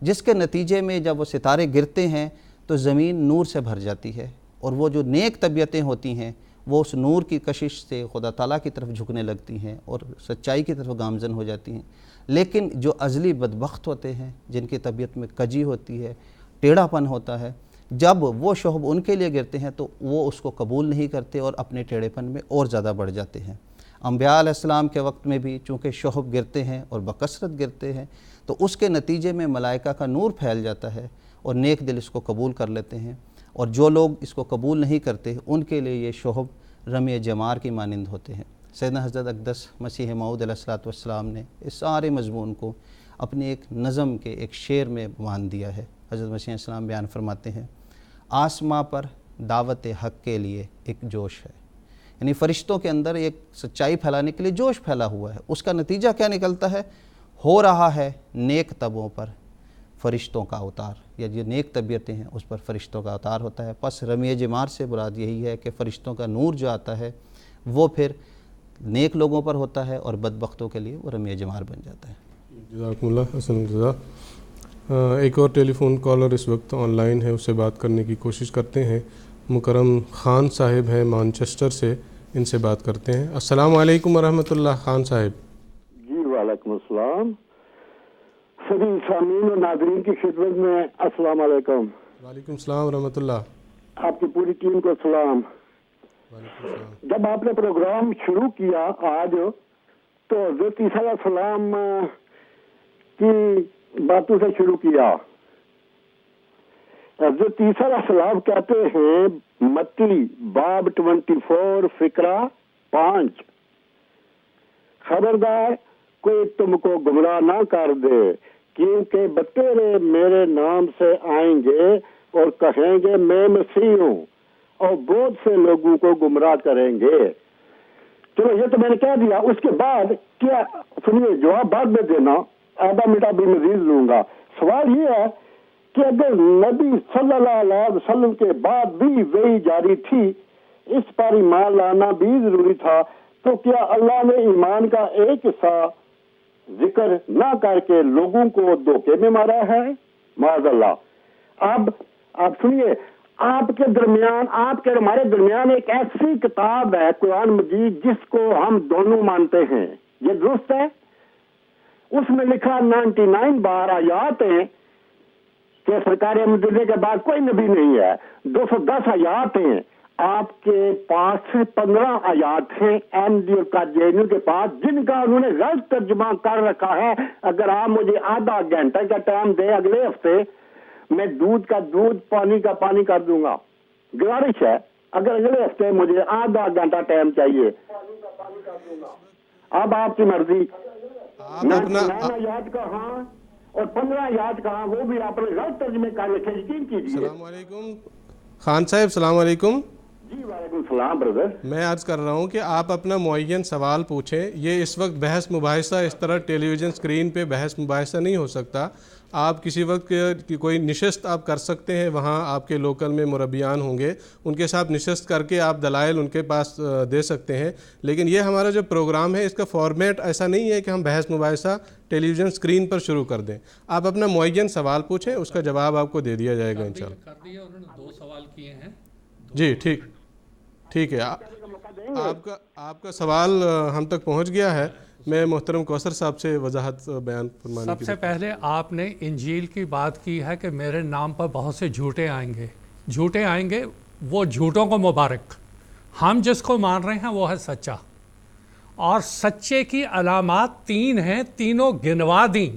Speaker 5: جس کے نتیجے میں جب وہ ستارے گرتے ہیں تو زمین نور سے بھر جاتی ہے، اور وہ جو نیک طبیعتیں ہوتی ہیں وہ اس نور کی کشش سے خدا تعالیٰ کی طرف جھکنے لگتی ہیں اور سچائی کی طرف گامزن ہو جاتی ہیں۔ لیکن جو ازلی بدبخت ہوتے ہیں، جن کی طبیعت میں کجی ہوتی ہے، ٹیڑھا پن ہوتا ہے، جب وہ شہب ان کے لیے گرتے ہیں تو وہ اس کو قبول نہیں کرتے اور اپنے ٹیڑھے پن میں اور زیادہ بڑھ جاتے ہیں۔ انبیاء علیہ السلام کے وقت میں بھی چونکہ شہب گرتے ہیں اور بکثرت گرتے ہیں تو اس کے نتیجے میں ملائکہ کا نور پھیل جاتا ہے اور نیک دل اس کو قبول کر لیتے ہیں، اور جو لوگ اس کو قبول نہیں کرتے ان کے لیے یہ شہب رمی جمار کی مانند ہوتے ہیں۔ سیدنا حضرت اقدس مسیح موعود علیہ السلام نے اس سارے مضمون کو اپنی ایک نظم کے ایک شعر میں باندھ دیا ہے۔ حضرت مسیح السلام بیان فرماتے ہیں، آسماں پر دعوت حق کے لیے ایک جوش ہے، یعنی فرشتوں کے اندر ایک سچائی پھیلانے کے لیے جوش پھیلا ہوا ہے۔ اس کا نتیجہ کیا نکلتا ہے؟ ہو رہا ہے نیک طبعوں پر فرشتوں کا اوتار، یا جو نیک طبیعتیں ہیں اس پر فرشتوں کا اوتار ہوتا ہے۔ پس رمی جمار سے مراد یہی ہے کہ فرشتوں کا نور جو آتا ہے وہ پھر نیک لوگوں پر ہوتا ہے اور بدبختوں کے لیے وہ رمی جمار بن جاتا ہے۔
Speaker 2: جزاکم اللہ، حسن جزا۔ ایک اور ٹیلی فون کالر اس وقت آن لائن ہے، اس سے بات کرنے کی کوشش کرتے ہیں۔ مکرم خان صاحب ہیں مانچسٹر سے، ان سے بات کرتے ہیں۔ السلام علیکم ورحمۃ اللہ خان صاحب۔
Speaker 6: جی وعلیکم السلام، سبھی سامعین و ناظرین کی خدمت میں السلام علیکم۔
Speaker 2: وعلیکم السلام ورحمۃ اللہ۔
Speaker 6: آپ کی پوری ٹیم کو سلام۔
Speaker 2: وعلیکم السلام۔
Speaker 6: جب آپ نے پروگرام شروع کیا آج تو حضرت عیسیٰ علیہ السلام کی باتوں سے شروع کیا۔ حضرت عیسیٰ علیہ السلام کہتے ہیں متی باب 24 فقرہ 5، خبردار کوئی تم کو گمراہ نہ کر دے، کیونکہ بتیرے میرے نام سے آئیں گے اور کہیں گے میں مسیح ہوں، اور بہت سے لوگوں کو گمراہ کریں گے۔ چلو یہ تو میں نے کہہ دیا. اس کے بعد کیا سنیے جواب بعد میں دینا, آدھا منٹ بھی مزید لوں گا. سوال یہ ہے کہ اگر نبی صلی اللہ علیہ وسلم کے بعد بھی وحی جاری تھی, اس پر ایمان لانا بھی ضروری تھا, تو کیا اللہ نے ایمان کا ایک حصہ ذکر نہ کر کے لوگوں کو دھوکے میں مارا ہے؟ معاذ اللہ. اب آپ سنیے, آپ کے درمیان, آپ کے ہمارے درمیان ایک ایسی کتاب ہے قرآن مجید جس کو ہم دونوں مانتے ہیں, یہ درست ہے؟ اس میں لکھا 99 بار آیات ہیں کہ سرکار مدینہ کے بعد کوئی نبی نہیں ہے. 210 آیات ہیں. آپ کے پاس 15 آیات ہیں احمدی اور قادیانیوں کے پاس جن کا انہوں نے غلط ترجمہ کر رکھا ہے. اگر آپ مجھے آدھا گھنٹہ کا ٹائم دیں اگلے ہفتے, میں دودھ کا دودھ, پانی کا پانی کر دوں گا. گزارش ہے, اگر اگلے ہفتے مجھے آدھا گھنٹہ ٹائم چاہیے. اب آپ کی مرضی.
Speaker 2: آپ اپنا
Speaker 6: 9 آیات کا ہاں اور 15 آیات کا ہاں, وہ بھی آپ نے غلط ترجمے کر رکھے, یقین کیجیے.
Speaker 2: السلام علیکم خان صاحب. السلام علیکم.
Speaker 6: جی وعلیکم السلام برادر.
Speaker 2: میں عرض کر رہا ہوں کہ آپ اپنا معین سوال پوچھیں. یہ اس وقت بحث مباحثہ اس طرح ٹیلی ویژن اسکرین پہ بحث مباحثہ نہیں ہو سکتا. آپ کسی وقت کوئی نشست آپ کر سکتے ہیں, وہاں آپ کے لوکل میں مربیان ہوں گے, ان کے ساتھ نشست کر کے آپ دلائل ان کے پاس دے سکتے ہیں. لیکن یہ ہمارا جو پروگرام ہے اس کا فارمیٹ ایسا نہیں ہے کہ ہم بحث مباحثہ ٹیلی ویژن اسکرین پر شروع کر دیں. آپ اپنا معین سوال پوچھیں, اس کا جواب آپ کو دے دیا جائے گا انشاءاللہ.
Speaker 3: کر دیا, انہوں نے 2 سوال کیے ہیں.
Speaker 2: جی ٹھیک ہے. آپ کا سوال ہم تک پہنچ گیا ہے. میں محترم کوثر صاحب سے وضاحت بیان فرمانے کی.
Speaker 3: سب سے پہلے آپ نے انجیل کی بات کی ہے کہ میرے نام پر بہت سے جھوٹے آئیں گے. وہ جھوٹوں کو مبارک. ہم جس کو مان رہے ہیں وہ ہے سچا, اور سچے کی علامات 3 ہیں, تینوں گنوا دیں.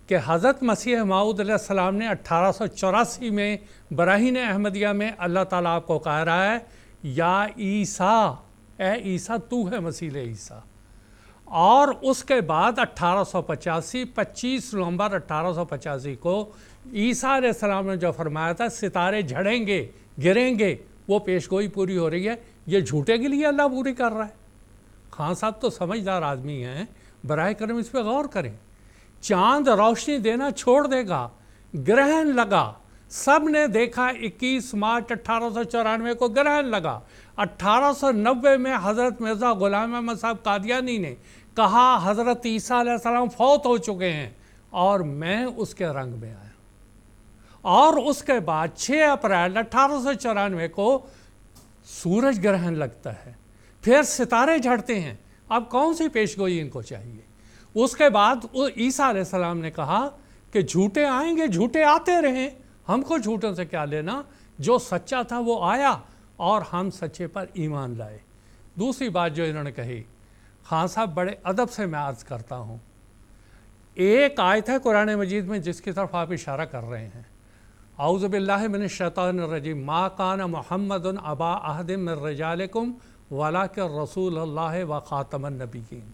Speaker 3: کہ حضرت مسیح موعود علیہ السلام نے 1884 میں براہین احمدیہ میں اللہ تعالیٰ آپ کو کہہ رہا ہے یا عیسیٰ, اے عیسیٰ تو ہے مسیح عیسیٰ. اور اس کے بعد 25 نومبر 1885 کو عیسیٰ علیہ السلام نے جو فرمایا تھا ستارے جھڑیں گے, گریں گے, وہ پیشگوئی پوری ہو رہی ہے. یہ جھوٹے کے لیے اللہ پوری کر رہا ہے. خان صاحب تو سمجھدار آدمی ہیں, براہ کرم اس پہ غور کریں. چاند روشنی دینا چھوڑ دے گا, گرہن لگا, سب نے دیکھا. 21 مارچ 1894 کو گرہن لگا. 1890 میں حضرت مرزا غلام احمد صاحب قادیانی نے کہا حضرت عیسیٰ علیہ السلام فوت ہو چکے ہیں, اور میں اس کے رنگ میں آیا. اور اس کے بعد 6 اپریل 1894 کو سورج گرہن لگتا ہے, پھر ستارے جھڑتے ہیں. اب کون سی پیشگوئی ان کو چاہیے؟ اس کے بعد عیسیٰ علیہ السلام نے کہا کہ جھوٹے آئیں گے, جھوٹے آتے رہیں, ہم کو جھوٹوں سے کیا لینا, جو سچا تھا وہ آیا اور ہم سچے پر ایمان لائے. دوسری بات جو انہوں نے کہی, خان صاحب بڑے ادب سے میں عرض کرتا ہوں, ایک آیت ہے قرآن مجید میں جس کی طرف آپ اشارہ کر رہے ہیں, اعوذ باللہ من الشیطان الرجیم, ما کان محمد ابا احد من رجالکم ولکن رسول اللہ و خاتم النبیین.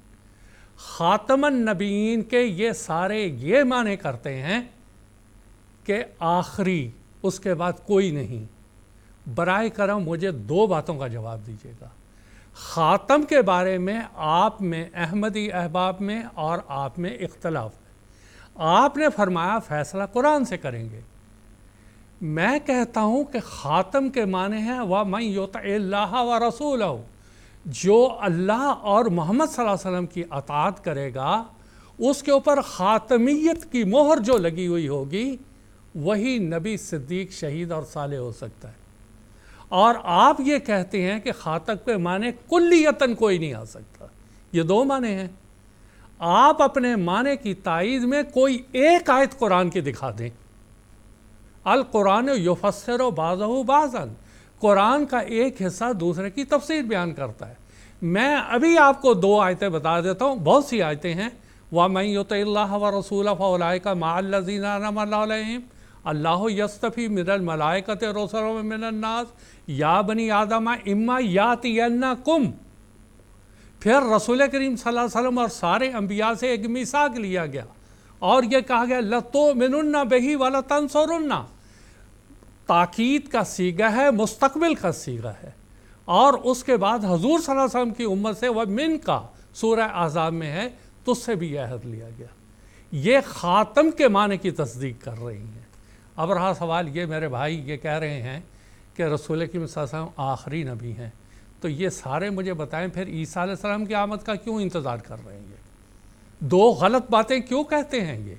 Speaker 3: خاتم النبیین کے یہ سارے یہ معنی کرتے ہیں کہ آخری, اس کے بعد کوئی نہیں. برائے کرم مجھے 2 باتوں کا جواب دیجیے گا. خاتم کے بارے میں آپ میں, احمدی احباب میں اور آپ میں اختلاف ہے. آپ نے فرمایا فیصلہ قرآن سے کریں گے. میں کہتا ہوں کہ خاتم کے معنی ہیں وَمَن يُطِعِ اللَّهَ وَرَسُولَهُ, جو اللہ اور محمد صلی اللہ علیہ وسلم کی اطاعت کرے گا, اس کے اوپر خاتمیت کی مہر جو لگی ہوئی ہوگی, وہی نبی, صدیق, شہید اور صالح ہو سکتا ہے. اور آپ یہ کہتے ہیں کہ خاتم کے معنی کلیتاً کوئی نہیں آ سکتا. یہ 2 معنی ہیں. آپ اپنے معنی کی تائید میں کوئی ایک آیت قرآن کی دکھا دیں. القرآن یفسر بعضہ بعضاً, قرآن کا ایک حصہ دوسرے کی تفسیر بیان کرتا ہے. میں ابھی آپ کو 2 آیتیں بتا دیتا ہوں, بہت سی آیتیں ہیں. وَمَن يُطِعِ اللَّهَ وَرَسُولَهُ فَأُولَٰئِكَ مَعَ الَّذِينَ أَنْعَمَ اللَّهُ عَلَيْهِمْ اللَّهُ يَصْطَفِي مِنَ الْمَلَائِكَةِ رُسُلًا وَمِنَ النَّاسِ يَا بَنِي آدَمَ إِمَّا يَأْتِيَنَّكُمْ. پھر رسول کریم صلی اللہ علیہ وسلم اور سارے انبیاء سے ایک میثاق لیا گیا اور یہ کہا گیا لَتُؤْمِنُنَّ بِهِ وَلَتَنْصُرُنَّ. تاکید کا صیغہ ہے, مستقبل کا صیغہ ہے. اور اس کے بعد حضور صلی اللہ علیہ وسلم کی امت سے وہ من کا سورہ احزاب میں ہے تو اس سے بھی یہ عہد لیا گیا. یہ خاتم کے معنی کی تصدیق کر رہی ہیں. اب رہا سوال یہ میرے بھائی یہ کہہ رہے ہیں کہ رسول کریم صلی اللہ علیہ وسلم آخری نبی ہیں, تو یہ سارے مجھے بتائیں پھر عیسیٰ علیہ السلام کی آمد کا کیوں انتظار کر رہے ہیں؟ یہ دو غلط باتیں کیوں کہتے ہیں؟ یہ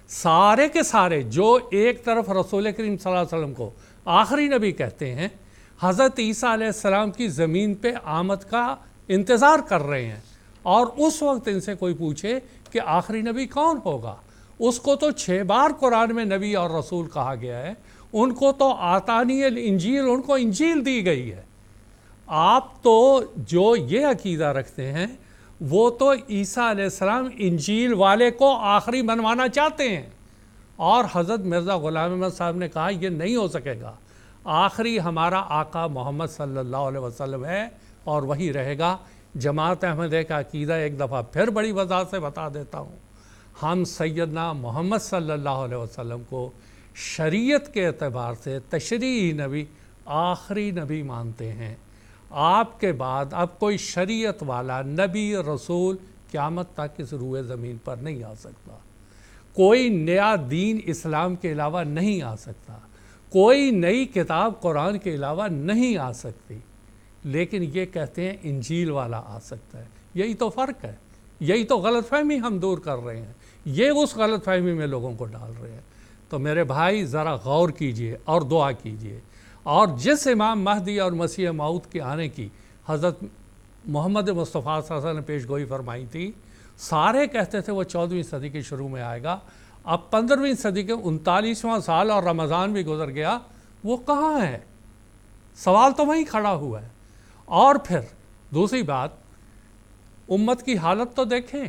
Speaker 3: سارے کے سارے جو ایک طرف رسول کریم صلی اللہ علیہ وسلم کو آخری نبی کہتے ہیں, حضرت عیسیٰ علیہ السلام کی زمین پہ آمد کا انتظار کر رہے ہیں, اور اس وقت ان سے کوئی پوچھے کہ آخری نبی کون ہوگا, اس کو تو 6 بار قرآن میں نبی اور رسول کہا گیا ہے, ان کو تو آتانی الانجیل, ان کو انجیل دی گئی ہے. آپ تو جو یہ عقیدہ رکھتے ہیں وہ تو عیسیٰ علیہ السلام انجیل والے کو آخری بنوانا چاہتے ہیں, اور حضرت مرزا غلام احمد صاحب نے کہا یہ نہیں ہو سکے گا, آخری ہمارا آقا محمد صلی اللہ علیہ وسلم ہے اور وہی رہے گا. جماعت احمدیہ کا عقیدہ ایک دفعہ پھر بڑی وضاحت سے بتا دیتا ہوں. ہم سیدنا محمد صلی اللہ علیہ وسلم کو شریعت کے اعتبار سے تشریعی نبی, آخری نبی مانتے ہیں. آپ کے بعد اب کوئی شریعت والا نبی رسول قیامت تک اس روئے زمین پر نہیں آ سکتا. کوئی نیا دین اسلام کے علاوہ نہیں آ سکتا, کوئی نئی کتاب قرآن کے علاوہ نہیں آ سکتی, لیکن یہ کہتے ہیں انجیل والا آ سکتا ہے. یہی تو فرق ہے, یہی تو غلط فہمی ہم دور کر رہے ہیں, یہ اس غلط فہمی میں لوگوں کو ڈال رہے ہیں. تو میرے بھائی ذرا غور کیجئے اور دعا کیجئے, اور جس امام مہدی اور مسیح موعود کے آنے کی حضرت محمد مصطفیٰ صلی اللہ علیہ وسلم نے پیش گوئی فرمائی تھی, سارے کہتے تھے وہ 14ویں صدی کے شروع میں آئے گا. اب 15ویں صدی کے 39واں سال اور رمضان بھی گزر گیا, وہ کہاں ہے؟ سوال تو وہیں کھڑا ہوا ہے. اور پھر دوسری بات, امت کی حالت تو دیکھیں,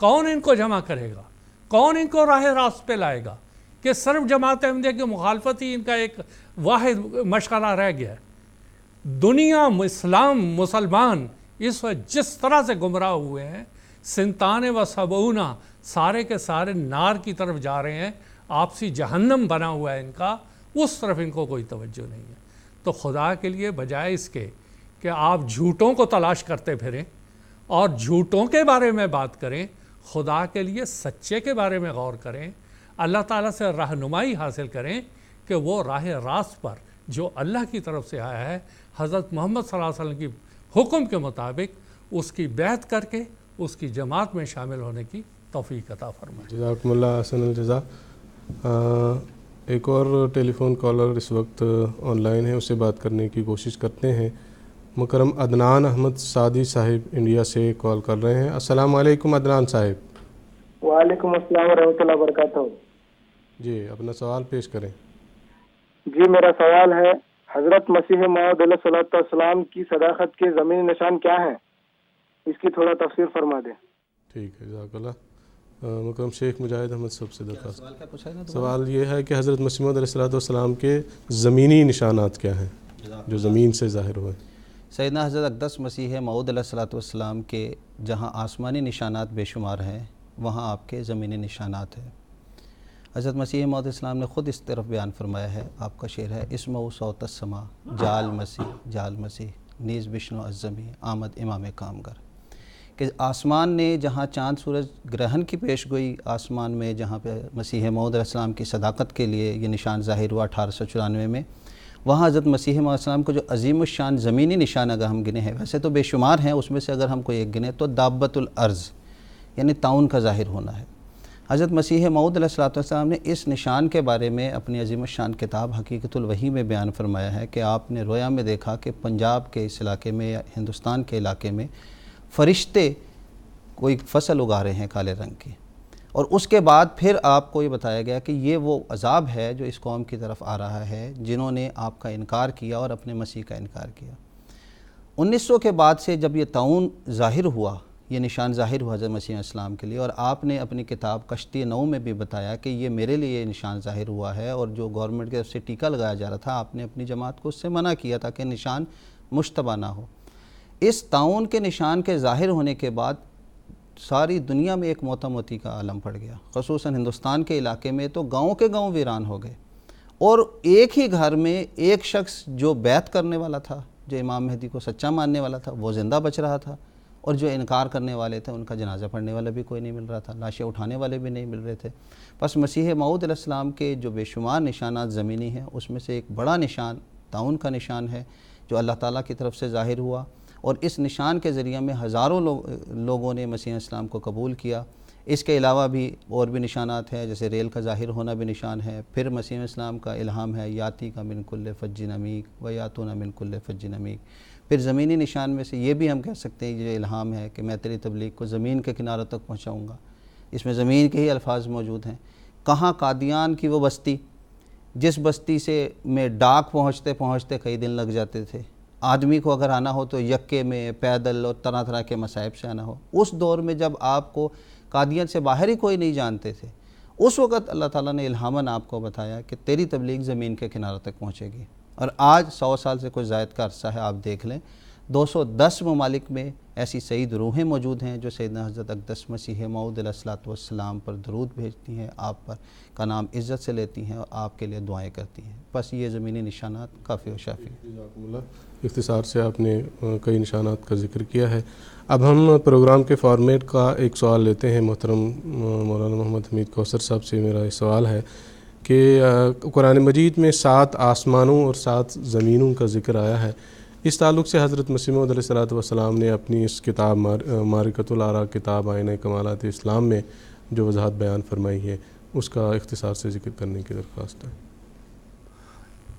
Speaker 3: کون ان کو جمع کرے گا, کون ان کو راہ راست پہ لائے گا, کہ صرف جماعت احمدیہ کی مخالفت ہی ان کا ایک واحد مشغلہ رہ گیا ہے. دنیا اسلام مسلمان اس وقت جس طرح سے گمراہ ہوئے ہیں, 97 سارے کے سارے نار کی طرف جا رہے ہیں, آپسی جہنم بنا ہوا ہے ان کا, اس طرف ان کو کوئی توجہ نہیں ہے. تو خدا کے لیے بجائے اس کے کہ آپ جھوٹوں کو تلاش کرتے پھریں اور جھوٹوں کے بارے میں بات کریں, خدا کے لیے سچے کے بارے میں غور کریں, اللہ تعالیٰ سے رہنمائی حاصل کریں کہ وہ راہ راست پر جو اللہ کی طرف سے آیا ہے حضرت محمد صلی اللہ علیہ وسلم کی حکم کے مطابق اس کی بیعت کر کے اس کی جماعت میں شامل ہونے کی توفیق عطا فرمائے.
Speaker 2: جزاکم اللہ احسن الجزا. ایک اور ٹیلی فون کالر اس وقت آن لائن ہے, اسے بات کرنے کی کوشش کرتے ہیں. مکرم عدنان احمد سعدی صاحب انڈیا سے کال کر رہے ہیں. السلام علیکم عدنان صاحب.
Speaker 7: وعلیکم السلام ورحمۃ اللہ وبرکاتہ.
Speaker 2: جی اپنا سوال پیش کریں.
Speaker 7: جی میرا سوال ہے, حضرت مسیح موعود علیہ الصلوۃ والسلام کی صداقت کے زمینی نشان کیا ہیں؟ اس کی تھوڑا تفسیر فرما دیں.
Speaker 2: ٹھیک ہے, جزاک اللہ. مکرم شیخ مجاہد احمد صاحب سے درخواست. سوال یہ ہے کہ حضرت مسیح موعود علیہ السلام کے زمینی نشانات کیا ہیں جو زمین سے ظاہر ہوئے؟
Speaker 5: سیدنا حضرت اقدس مسیح موعود علیہ السلام کے جہاں آسمانی نشانات بے شمار ہیں, وہاں آپ کے زمینی نشانات ہیں. حضرت مسیح موعود علیہ السلام نے خود اس طرف بیان فرمایا ہے, آپ کا شعر ہے, اسمعوا صوت السما جال مسیح نیز بشنو الزمی آمد امام کامگر, کہ آسمان نے جہاں چاند سورج گرہن کی پیش گوئی آسمان میں جہاں پہ مسیح موعود علیہ السلام کی صداقت کے لیے یہ نشان ظاہر ہوا 1894 میں, وہاں حضرت مسیح موعود علیہ السلام کو جو عظیم الشان زمینی نشان اگر ہم گنے ہیں, ویسے تو بے شمار ہیں, اس میں سے اگر ہم کوئی ایک گنے تو دابت الارض یعنی طاعون کا ظاہر ہونا ہے. حضرت مسیح موعود علیہ السلام نے اس نشان کے بارے میں اپنی عظیم الشان کتاب حقیقت الوحی میں بیان فرمایا ہے کہ آپ نے رویا میں دیکھا کہ پنجاب کے اس علاقے میں یا ہندوستان کے علاقے میں فرشتے کوئی فصل اگا رہے ہیں کالے رنگ کی, اور اس کے بعد پھر آپ کو یہ بتایا گیا کہ یہ وہ عذاب ہے جو اس قوم کی طرف آ رہا ہے جنہوں نے آپ کا انکار کیا اور اپنے مسیح کا انکار کیا. 1900 کے بعد سے جب یہ طاعون ظاہر ہوا, یہ نشان ظاہر ہوا حضرت مسیح اسلام کے لیے, اور آپ نے اپنی کتاب کشتی نو میں بھی بتایا کہ یہ میرے لیے یہ نشان ظاہر ہوا ہے, اور جو گورنمنٹ کی طرف سے ٹیکہ لگایا جا رہا تھا آپ نے اپنی جماعت کو اس سے منع کیا تاکہ نشان مشتبہ نہ ہو. اس طاعون کے نشان کے ظاہر ہونے کے بعد ساری دنیا میں ایک موتا موتی کا عالم پڑ گیا, خصوصاً ہندوستان کے علاقے میں تو گاؤں کے گاؤں ویران ہو گئے, اور ایک ہی گھر میں ایک شخص جو بیعت کرنے والا تھا, جو امام مہدی کو سچا ماننے والا تھا وہ زندہ بچ رہا تھا، اور جو انکار کرنے والے تھے ان کا جنازہ پڑھنے والا بھی کوئی نہیں مل رہا تھا، لاشیں اٹھانے والے بھی نہیں مل رہے تھے۔ بس مسیح موعود علیہ السلام کے جو بے شمار نشانات زمینی ہیں اس میں سے ایک بڑا نشان طاعون کا نشان ہے جو اللہ تعالیٰ کی طرف سے ظاہر ہوا، اور اس نشان کے ذریعے میں ہزاروں لوگوں نے مسیح اسلام کو قبول کیا۔ اس کے علاوہ بھی اور بھی نشانات ہیں، جیسے ریل کا ظاہر ہونا بھی نشان ہے۔ پھر مسیح اسلام کا الہام ہے یاتی کا من کل فج عمیق و یاتون من کل فج عمیق۔ پھر زمینی نشان میں سے یہ بھی ہم کہہ سکتے ہیں یہ الہام ہے کہ میں تیری تبلیغ کو زمین کے کناروں تک پہنچاؤں گا۔ اس میں زمین کے ہی الفاظ موجود ہیں۔ کہاں قادیان کی وہ بستی جس بستی سے میں ڈاک پہنچتے پہنچتے کئی دن لگ جاتے تھے، آدمی کو اگر آنا ہو تو یکے میں پیدل اور طرح طرح کے مصائب سے آنا ہو، اس دور میں جب آپ کو قادیان سے باہر ہی کوئی نہیں جانتے تھے، اس وقت اللہ تعالیٰ نے الہاماً آپ کو بتایا کہ تیری تبلیغ زمین کے کناروں تک پہنچے گی۔ اور آج 100 سال سے کوئی زائد کا عرصہ ہے، آپ دیکھ لیں 210 ممالک میں ایسی سعید روحیں موجود ہیں جو سیدنا حضرت اقدس مسیح موعود علیہ الصلوۃ والسلام پر درود بھیجتی ہیں، آپ پر کا نام عزت سے لیتی ہیں اور آپ کے لیے دعائیں کرتی ہیں۔ بس یہ زمینی نشانات کافی و شافی۔
Speaker 2: جزاکم اللہ، اختصار سے آپ نے کئی نشانات کا ذکر کیا ہے۔ اب ہم پروگرام کے فارمیٹ کا ایک سوال لیتے ہیں۔ محترم مولانا محمد حمید کوثر صاحب سے میرا یہ سوال ہے کہ قرآن مجید میں 7 آسمانوں اور 7 زمینوں کا ذکر آیا ہے، اس تعلق سے حضرت مسیح موعود علیہ الصلوۃ والسلام نے اپنی اس کتاب معرکۃ الآراء کتاب آئینہ کمالات اسلام میں جو وضاحت بیان فرمائی ہے اس کا اختصار سے ذکر کرنے کی درخواست ہے۔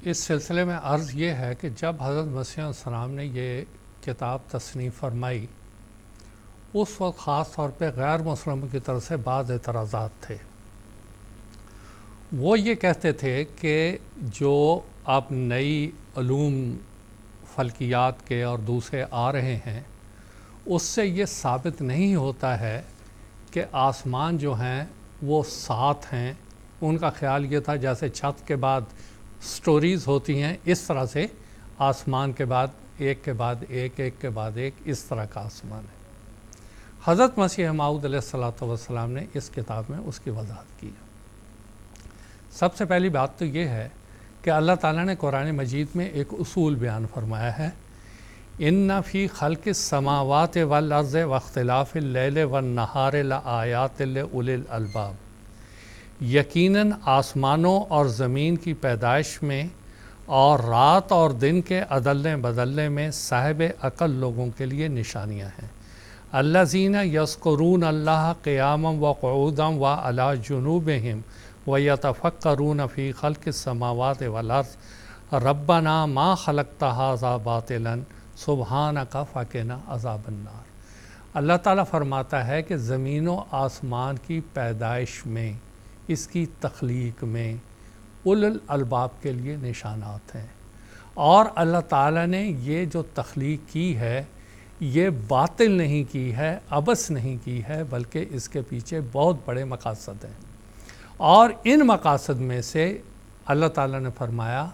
Speaker 3: اس سلسلے میں عرض یہ ہے کہ جب حضرت مسیح السلام نے یہ کتاب تصنیف فرمائی اس وقت خاص طور پہ غیر مسلموں کی طرف سے بعض اعتراضات تھے۔ وہ یہ کہتے تھے کہ جو اب نئی علوم فلکیات کے اور دوسرے آ رہے ہیں اس سے یہ ثابت نہیں ہوتا ہے کہ آسمان جو ہیں وہ 7 ہیں۔ ان کا خیال یہ تھا جیسے چھت کے بعد سٹوریز ہوتی ہیں اس طرح سے آسمان کے بعد ایک کے بعد ایک، ایک کے بعد ایک، اس طرح کا آسمان ہے۔ حضرت مسیح موعود علیہ الصلوۃ والسلام نے اس کتاب میں اس کی وضاحت کی۔ سب سے پہلی بات تو یہ ہے کہ اللہ تعالیٰ نے قرآن مجید میں ایک اصول بیان فرمایا ہے، ان فی خلق السماوات والارض واختلاف اللیل والنہار لآیات لأولی الالباب، یقیناً آسمانوں اور زمین کی پیدائش میں اور رات اور دن کے عدلنے بدلنے میں صاحب عقل لوگوں کے لیے نشانیاں ہیں۔ الذین یذکرون اللہ قیاما وقعودا وعلی جنوبہم وَيَتَفَكَّرُونَ فِي خَلْقِ السَّمَاوَاتِ وَالْأَرْضِ رَبَّنَا مَا خَلَقْتَ هَذَا بَاطِلًا سُبْحَانَكَ فَقِنَا عَذَابَ النَّارِ۔ اللہ تعالیٰ فرماتا ہے کہ زمین و آسمان کی پیدائش میں، اس کی تخلیق میں اولو الالباب کے لیے نشانات ہیں، اور اللہ تعالیٰ نے یہ جو تخلیق کی ہے یہ باطل نہیں کی ہے، عبث نہیں کی ہے، بلکہ اس کے پیچھے بہت بڑے مقاصد ہیں۔ اور ان مقاصد میں سے اللہ تعالیٰ نے فرمایا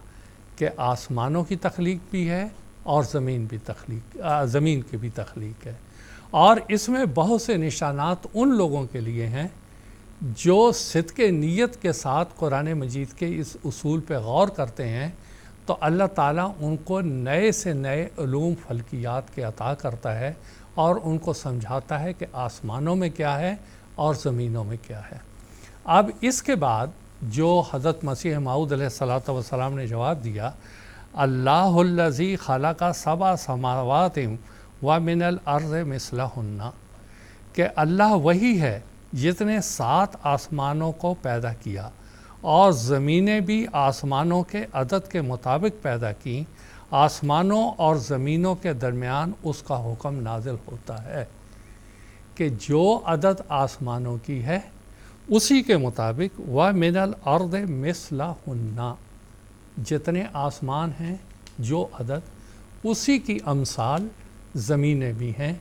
Speaker 3: کہ آسمانوں کی تخلیق بھی ہے اور زمین کی بھی تخلیق ہے، اور اس میں بہت سے نشانات ان لوگوں کے لیے ہیں جو صدق نیت کے ساتھ قرآن مجید کے اس اصول پہ غور کرتے ہیں، تو اللہ تعالیٰ ان کو نئے سے نئے علوم فلکیات کے عطا کرتا ہے اور ان کو سمجھاتا ہے کہ آسمانوں میں کیا ہے اور زمینوں میں کیا ہے۔ اب اس کے بعد جو حضرت مسیح موعود علیہ الصلوۃ والسلام نے جواب دیا، اللہ الذی خلق 7 سماوات ومن الارض مثلہن، کہ اللہ وہی ہے جس نے 7 آسمانوں کو پیدا کیا اور زمینیں بھی آسمانوں کے عدد کے مطابق پیدا کیں، آسمانوں اور زمینوں کے درمیان اس کا حکم نازل ہوتا ہے کہ جو عدد آسمانوں کی ہے اسی کے مطابق وَمِنَ الْأَرْضِ مِثْلَهُنَّ، جتنے آسمان ہیں جو عدد اسی کی امثال زمینیں بھی ہیں۔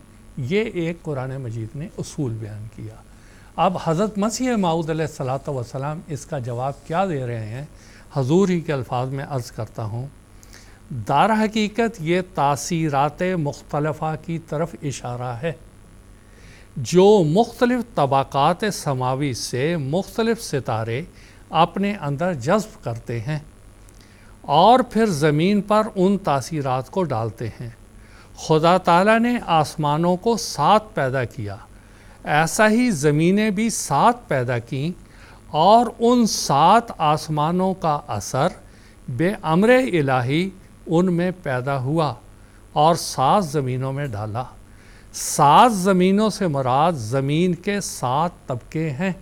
Speaker 3: یہ ایک قرآن مجید نے اصول بیان کیا۔ اب حضرت مسیح موعود علیہ الصلوۃ والسلام اس کا جواب کیا دے رہے ہیں، حضور ہی کے الفاظ میں عرض کرتا ہوں۔ در حقیقت یہ تاثیرات مختلفہ کی طرف اشارہ ہے جو مختلف طبقات سماوی سے مختلف ستارے اپنے اندر جذب کرتے ہیں، اور پھر زمین پر ان تاثیرات کو ڈالتے ہیں۔ خدا تعالیٰ نے آسمانوں کو 7 پیدا کیا، ایسا ہی زمینیں بھی 7 پیدا کیں، اور ان 7 آسمانوں کا اثر بے امر الہی ان میں پیدا ہوا اور 7 زمینوں میں ڈالا۔ 7 زمینوں سے مراد زمین کے 7 طبقے ہیں۔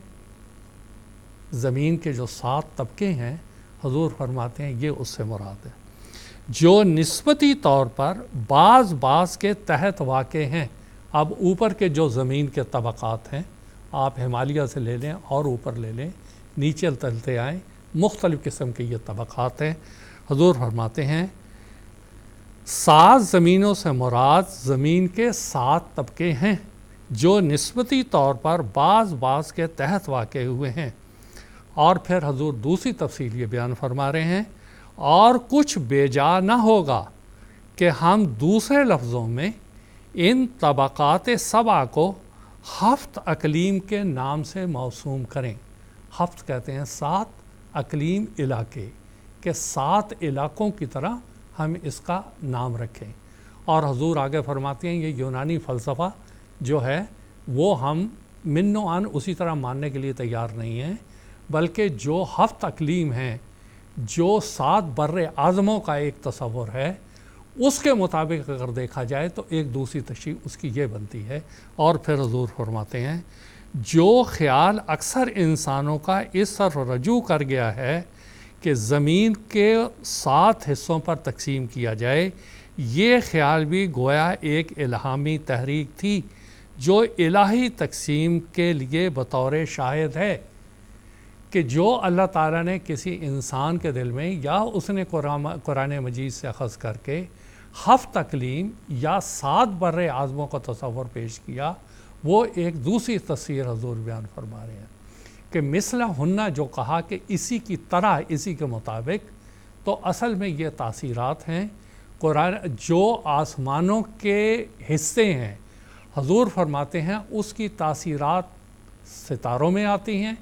Speaker 3: زمین کے جو 7 طبقے ہیں حضور فرماتے ہیں یہ اس سے مراد ہے، جو نسبتی طور پر بعض کے تحت واقع ہیں۔ اب اوپر کے جو زمین کے طبقات ہیں، آپ ہمالیہ سے لے لیں اور اوپر لے لیں، نیچے چلتے آئیں، مختلف قسم کے یہ طبقات ہیں۔ حضور فرماتے ہیں 7 زمینوں سے مراد زمین کے 7 طبقے ہیں، جو نسبتی طور پر بعض کے تحت واقع ہوئے ہیں۔ اور پھر حضور دوسری تفصیل یہ بیان فرما رہے ہیں، اور کچھ بے جا نہ ہوگا کہ ہم دوسرے لفظوں میں ان طبقات 7 کو 7 اقلیم کے نام سے موسوم کریں۔ 7 کہتے ہیں 7 اقلیم علاقے، کہ 7 علاقوں کی طرح ہم اس کا نام رکھیں۔ اور حضور آگے فرماتے ہیں یہ یونانی فلسفہ جو ہے وہ ہم من و عن اسی طرح ماننے کے لیے تیار نہیں ہیں، بلکہ جو 7 اقلیم ہیں، جو 7 بر اعظموں کا ایک تصور ہے، اس کے مطابق اگر دیکھا جائے تو ایک دوسری تشریح اس کی یہ بنتی ہے۔ اور پھر حضور فرماتے ہیں جو خیال اکثر انسانوں کا اس طرف رجوع کر گیا ہے کہ زمین کے 7 حصوں پر تقسیم کیا جائے، یہ خیال بھی گویا ایک الہامی تحریک تھی جو الہی تقسیم کے لیے بطور شاہد ہے، کہ جو اللہ تعالیٰ نے کسی انسان کے دل میں یا اس نے قرآن مجید سے اخذ کر کے 7 اقلیم یا 7 بر اعظموں کا تصور پیش کیا، وہ ایک دوسری تصویر حضور بیان فرما رہے ہیں کہ مثلہ ہنہ جو کہا کہ اسی کی طرح، اسی کے مطابق، تو اصل میں یہ تاثیرات ہیں قرآن جو آسمانوں کے حصے ہیں۔ حضور فرماتے ہیں اس کی تاثیرات ستاروں میں آتی ہیں،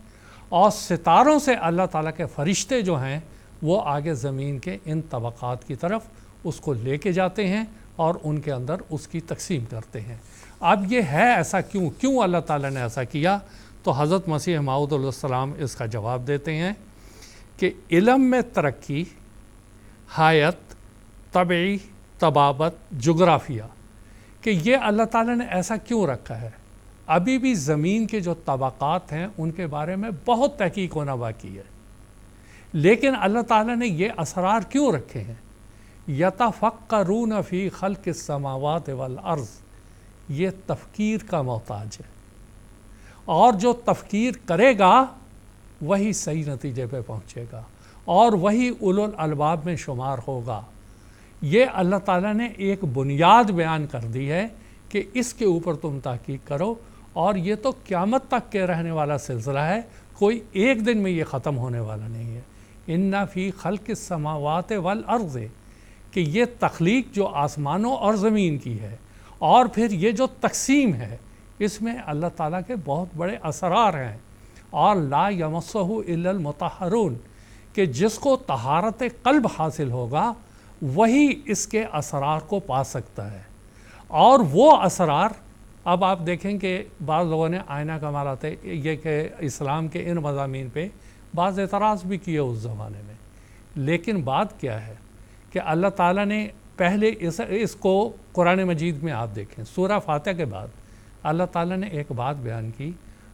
Speaker 3: اور ستاروں سے اللہ تعالیٰ کے فرشتے جو ہیں وہ آگے زمین کے ان طبقات کی طرف اس کو لے کے جاتے ہیں اور ان کے اندر اس کی تقسیم کرتے ہیں۔ اب یہ ہے ایسا کیوں اللہ تعالیٰ نے ایسا کیا؟ تو حضرت مسیح موعود علیہ السلام اس کا جواب دیتے ہیں کہ علم میں ترقی، حیات، طبعی، طبابت، جغرافیہ، کہ یہ اللہ تعالیٰ نے ایسا کیوں رکھا ہے؟ ابھی بھی زمین کے جو طبقات ہیں ان کے بارے میں بہت تحقیق ہونا باقی ہے، لیکن اللہ تعالیٰ نے یہ اسرار کیوں رکھے ہیں؟ یتفکرون فی خلق السماوات والارض، یہ تفکیر کا محتاج ہے، اور جو تفکیر کرے گا وہی صحیح نتیجے پہ پہنچے گا اور وہی اولو الالباب میں شمار ہوگا۔ یہ اللہ تعالیٰ نے ایک بنیاد بیان کر دی ہے کہ اس کے اوپر تم تحقیق کرو، اور یہ تو قیامت تک کے رہنے والا سلسلہ ہے، کوئی ایک دن میں یہ ختم ہونے والا نہیں ہے۔ ان فی خلق السماوات والارض، کہ یہ تخلیق جو آسمانوں اور زمین کی ہے، اور پھر یہ جو تقسیم ہے، اس میں اللہ تعالیٰ کے بہت بڑے اسرار ہیں۔ اور لا یمسہ الا المطہرون، کہ جس کو طہارت قلب حاصل ہوگا وہی اس کے اسرار کو پا سکتا ہے۔ اور وہ اسرار، اب آپ دیکھیں کہ بعض لوگوں نے آئینہ کمالات یہ کہ اسلام کے ان مضامین پہ بعض اعتراض بھی کیے اس زمانے میں، لیکن بات کیا ہے کہ اللہ تعالیٰ نے پہلے اس کو قرآن مجید میں آپ دیکھیں سورہ فاتحہ کے بعد اللہ تعالیٰ نے ایک بات بیان کی،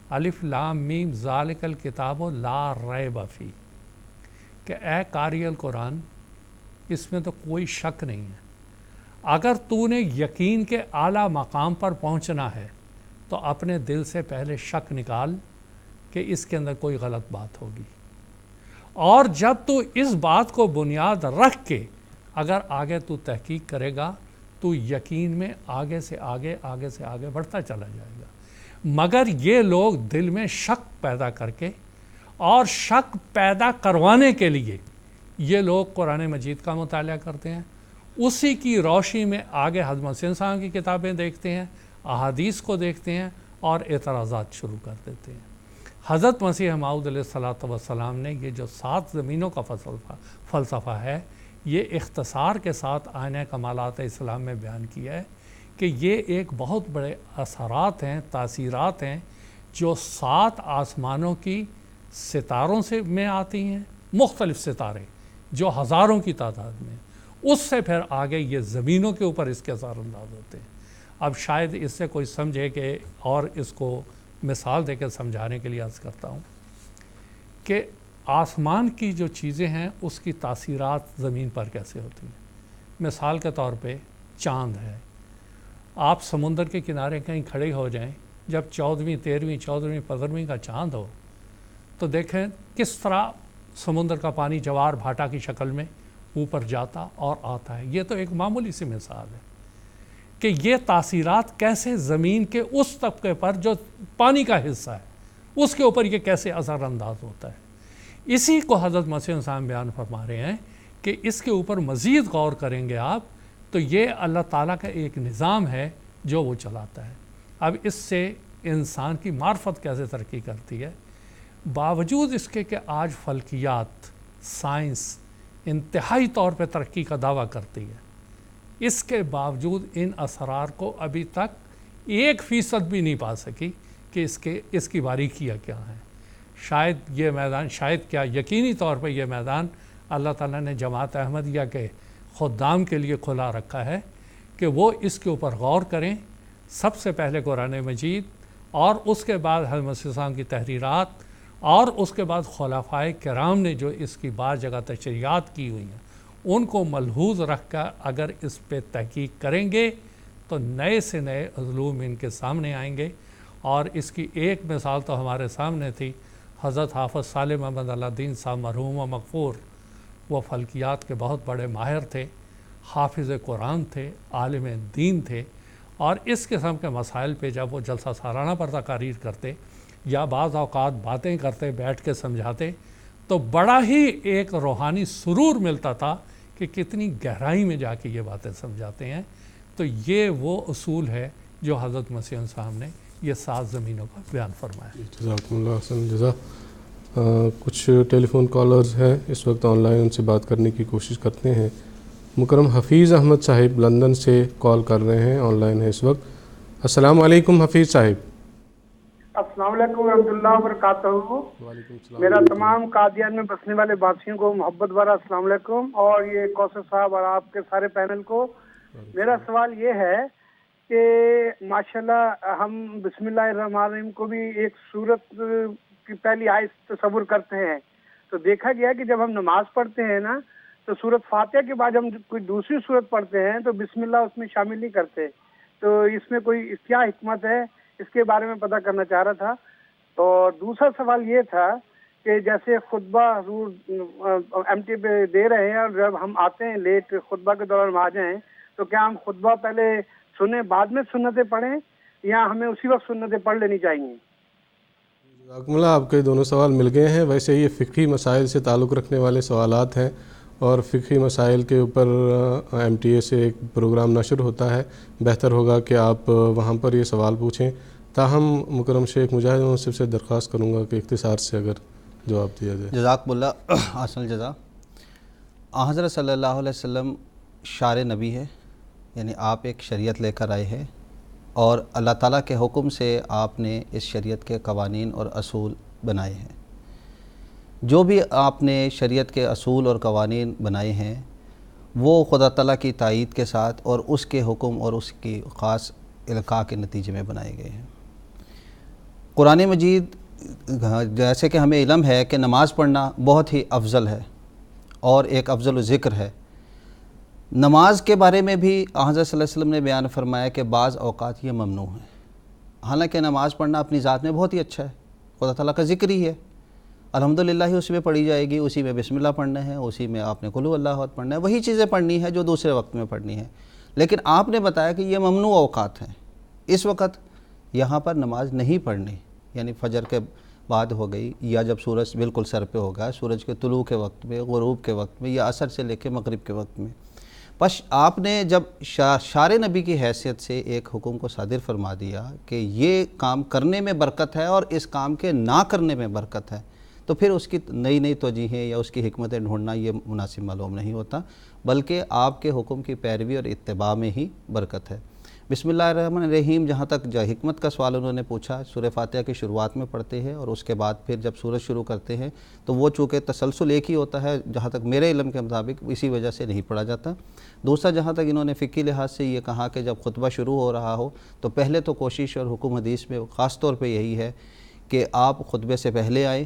Speaker 3: الف لام میم ذالک الکتاب لا ریب فیہ، کہ اے قاری القرآن اس میں تو کوئی شک نہیں ہے، اگر تو نے یقین کے اعلیٰ مقام پر پہنچنا ہے تو اپنے دل سے پہلے شک نکال کہ اس کے اندر کوئی غلط بات ہوگی، اور جب تو اس بات کو بنیاد رکھ کے اگر آگے تو تحقیق کرے گا تو یقین میں آگے سے آگے بڑھتا چلا جائے گا۔ مگر یہ لوگ دل میں شک پیدا کر کے اور شک پیدا کروانے کے لیے یہ لوگ قرآن مجید کا مطالعہ کرتے ہیں، اسی کی روشنی میں آگے حضرت مسیح صاحب کی کتابیں دیکھتے ہیں، احادیث کو دیکھتے ہیں اور اعتراضات شروع کر دیتے ہیں۔ حضرت مسیح موعود علیہ الصلوۃ والسلام نے یہ جو 7 زمینوں کا فلسفہ ہے، یہ اختصار کے ساتھ آئینہ کمالات اسلام میں بیان کیا ہے کہ یہ ایک بہت بڑے اثرات ہیں، تاثیرات ہیں جو 7 آسمانوں کی ستاروں سے میں آتی ہیں، مختلف ستارے جو ہزاروں کی تعداد میں، اس سے پھر آگے یہ زمینوں کے اوپر اس کے اثر انداز ہوتے ہیں۔ اب شاید اس سے کوئی سمجھے کہ، اور اس کو مثال دے کے سمجھانے کے لیے عرض کرتا ہوں کہ آسمان کی جو چیزیں ہیں اس کی تاثیرات زمین پر کیسے ہوتی ہیں۔ مثال کے طور پہ چاند ہے، آپ سمندر کے کنارے کہیں کھڑے ہو جائیں، جب 14ویں 13ویں 14ویں 15ویں کا چاند ہو تو دیکھیں کس طرح سمندر کا پانی جوار بھاٹا کی شکل میں اوپر جاتا اور آتا ہے۔ یہ تو ایک معمولی سی مثال ہے کہ یہ تاثیرات کیسے زمین کے اس طبقے پر جو پانی کا حصہ ہے اس کے اوپر یہ کیسے اثر انداز ہوتا ہے۔ اسی کو حضرت مسیح السلام بیان فرما رہے ہیں کہ اس کے اوپر مزید غور کریں گے آپ تو یہ اللہ تعالیٰ کا ایک نظام ہے جو وہ چلاتا ہے۔ اب اس سے انسان کی معرفت کیسے ترقی کرتی ہے، باوجود اس کے کہ آج فلکیات، سائنس انتہائی طور پہ ترقی کا دعویٰ کرتی ہے، اس کے باوجود ان اسرار کو ابھی تک 1% بھی نہیں پا سکی کہ اس کی باریکیاں کیا ہیں۔ شاید یہ میدان، شاید کیا یقینی طور پہ یہ میدان اللہ تعالیٰ نے جماعت احمدیہ کے خدام کے لیے کھلا رکھا ہے کہ وہ اس کے اوپر غور کریں، سب سے پہلے قرآن مجید اور اس کے بعد حضرت مسیح السلام کی تحریرات اور اس کے بعد خلفائے کرام نے جو اس کی بعض جگہ تشریحات کی ہوئی ہیں ان کو ملحوظ رکھ کر اگر اس پہ تحقیق کریں گے تو نئے سے نئے علوم ان کے سامنے آئیں گے۔ اور اس کی ایک مثال تو ہمارے سامنے تھی، حضرت حافظ صالح محمد اللہ دین صاحب مرحوم و مغفور، وہ فلکیات کے بہت بڑے ماہر تھے، حافظ قرآن تھے، عالم دین تھے، اور اس قسم کے مسائل پہ جب وہ جلسہ سالانہ پر تقاریر کرتے یا بعض اوقات باتیں کرتے، بیٹھ کے سمجھاتے تو بڑا ہی ایک روحانی سرور ملتا تھا کہ کتنی گہرائی میں جا کے یہ باتیں سمجھاتے ہیں۔ تو یہ وہ اصول ہے جو حضرت مسیح السلام نے یہ 7 زمینوں کا بیان فرمایا۔
Speaker 2: جزاکم اللہ حسن جزا۔ کچھ ٹیلی فون کالرز ہیں اس وقت آن لائن، ان سے بات کرنے کی کوشش کرتے ہیں۔ مکرم حفیظ احمد صاحب لندن سے کال کر رہے ہیں، آن لائن ہے اس وقت۔ السلام علیکم حفیظ صاحب۔
Speaker 4: السلام علیکم ورحمۃ اللہ وبرکاتہ۔
Speaker 2: وعلیکم السلام۔
Speaker 4: میرا تمام قادیان میں بسنے والے بادشاہوں کو محبت بھرا السلام علیکم، اور یہ کوثر صاحب اور آپ کے سارے پینل کو میرا سوال یہ ہے کہ ماشاءاللہ ہم بسم اللہ الرحمن الرحیم کو بھی ایک سورت کی پہلی آیت تصور کرتے ہیں، تو دیکھا گیا کہ جب ہم نماز پڑھتے ہیں نا تو سورت فاتحہ کے بعد ہم کوئی دوسری سورت پڑھتے ہیں تو بسم اللہ اس میں شامل نہیں کرتے، تو اس میں کوئی کیا حکمت ہے، اس کے بارے میں پتہ کرنا چاہ رہا تھا۔ اور دوسرا سوال یہ تھا کہ جیسے خطبہ حضور ایم ٹی پہ دے رہے ہیں اور جب ہم آتے ہیں لیٹ خطبہ کے دوران آ جائیں تو کیا ہم خطبہ پہلے سنیں بعد میں سنتیں پڑھیں یا ہمیں اسی وقت سنتیں پڑھ لینی چاہیے؟
Speaker 2: جزاکم اللہ، آپ کے دونوں سوال مل گئے ہیں۔ ویسے یہ فقہی مسائل سے تعلق رکھنے والے سوالات ہیں اور فقہی مسائل کے اوپر ایم ٹی اے سے ایک پروگرام نشر ہوتا ہے، بہتر ہوگا کہ آپ وہاں پر یہ سوال پوچھیں۔ تاہم مکرم شیخ مجاہد منصف سے درخواست کروں گا کہ اختصار سے اگر جواب دیا جائے۔
Speaker 5: جزاکم اللہ احسن الجزا۔ حضرت صلی اللہ علیہ وسلم شارع نبی ہے، یعنی آپ ایک شریعت لے کر آئے ہیں اور اللہ تعالیٰ کے حکم سے آپ نے اس شریعت کے قوانین اور اصول بنائے ہیں۔ جو بھی آپ نے شریعت کے اصول اور قوانین بنائے ہیں وہ خدا تعالیٰ کی تائید کے ساتھ اور اس کے حکم اور اس کی خاص القاء کے نتیجے میں بنائے گئے ہیں۔ قرآن مجید جیسے کہ ہمیں علم ہے کہ نماز پڑھنا بہت ہی افضل ہے اور ایک افضل و ذکر ہے۔ نماز کے بارے میں بھی حضرت صلی اللہ علیہ وسلم نے بیان فرمایا کہ بعض اوقات یہ ممنوع ہے، حالانکہ نماز پڑھنا اپنی ذات میں بہت ہی اچھا ہے، خدا تعالیٰ کا ذکر ہی ہے، الحمدللہ ہی اسی میں پڑھی جائے گی، اسی میں بسم اللہ پڑھنا ہے، اسی میں آپ نے قل هو اللہ احد پڑھنا ہے، وہی چیزیں پڑھنی ہے جو دوسرے وقت میں پڑھنی ہے۔ لیکن آپ نے بتایا کہ یہ ممنوع اوقات ہیں، اس وقت یہاں پر نماز نہیں پڑھنی، یعنی فجر کے بعد ہو گئی یا جب سورج بالکل سر پہ ہوگا، سورج کے طلوع کے وقت میں، غروب کے وقت میں، یا عصر سے لے کے مغرب کے وقت میں۔ بس آپ نے جب شارع نبی کی حیثیت سے ایک حکم کو صادر فرما دیا کہ یہ کام کرنے میں برکت ہے اور اس کام کے نہ کرنے میں برکت ہے، تو پھر اس کی نئی نئی توجیہیں یا اس کی حکمتیں ڈھونڈنا یہ مناسب معلوم نہیں ہوتا، بلکہ آپ کے حکم کی پیروی اور اتباع میں ہی برکت ہے۔ بسم اللہ الرحمن الرحیم جہاں تک حکمت کا سوال انہوں نے پوچھا، سورہ فاتحہ کی شروعات میں پڑھتے ہیں اور اس کے بعد پھر جب سورج شروع کرتے ہیں تو وہ چونکہ تسلسل ایک ہی ہوتا ہے، جہاں تک میرے علم کے مطابق اسی وجہ سے نہیں پڑھا جاتا۔ دوسرا، جہاں تک انہوں نے فقہی لحاظ سے یہ کہا کہ جب خطبہ شروع ہو رہا ہو تو پہلے تو کوشش اور حکم حدیث میں خاص طور پہ یہی ہے کہ آپ خطبے سے پہلے آئیں،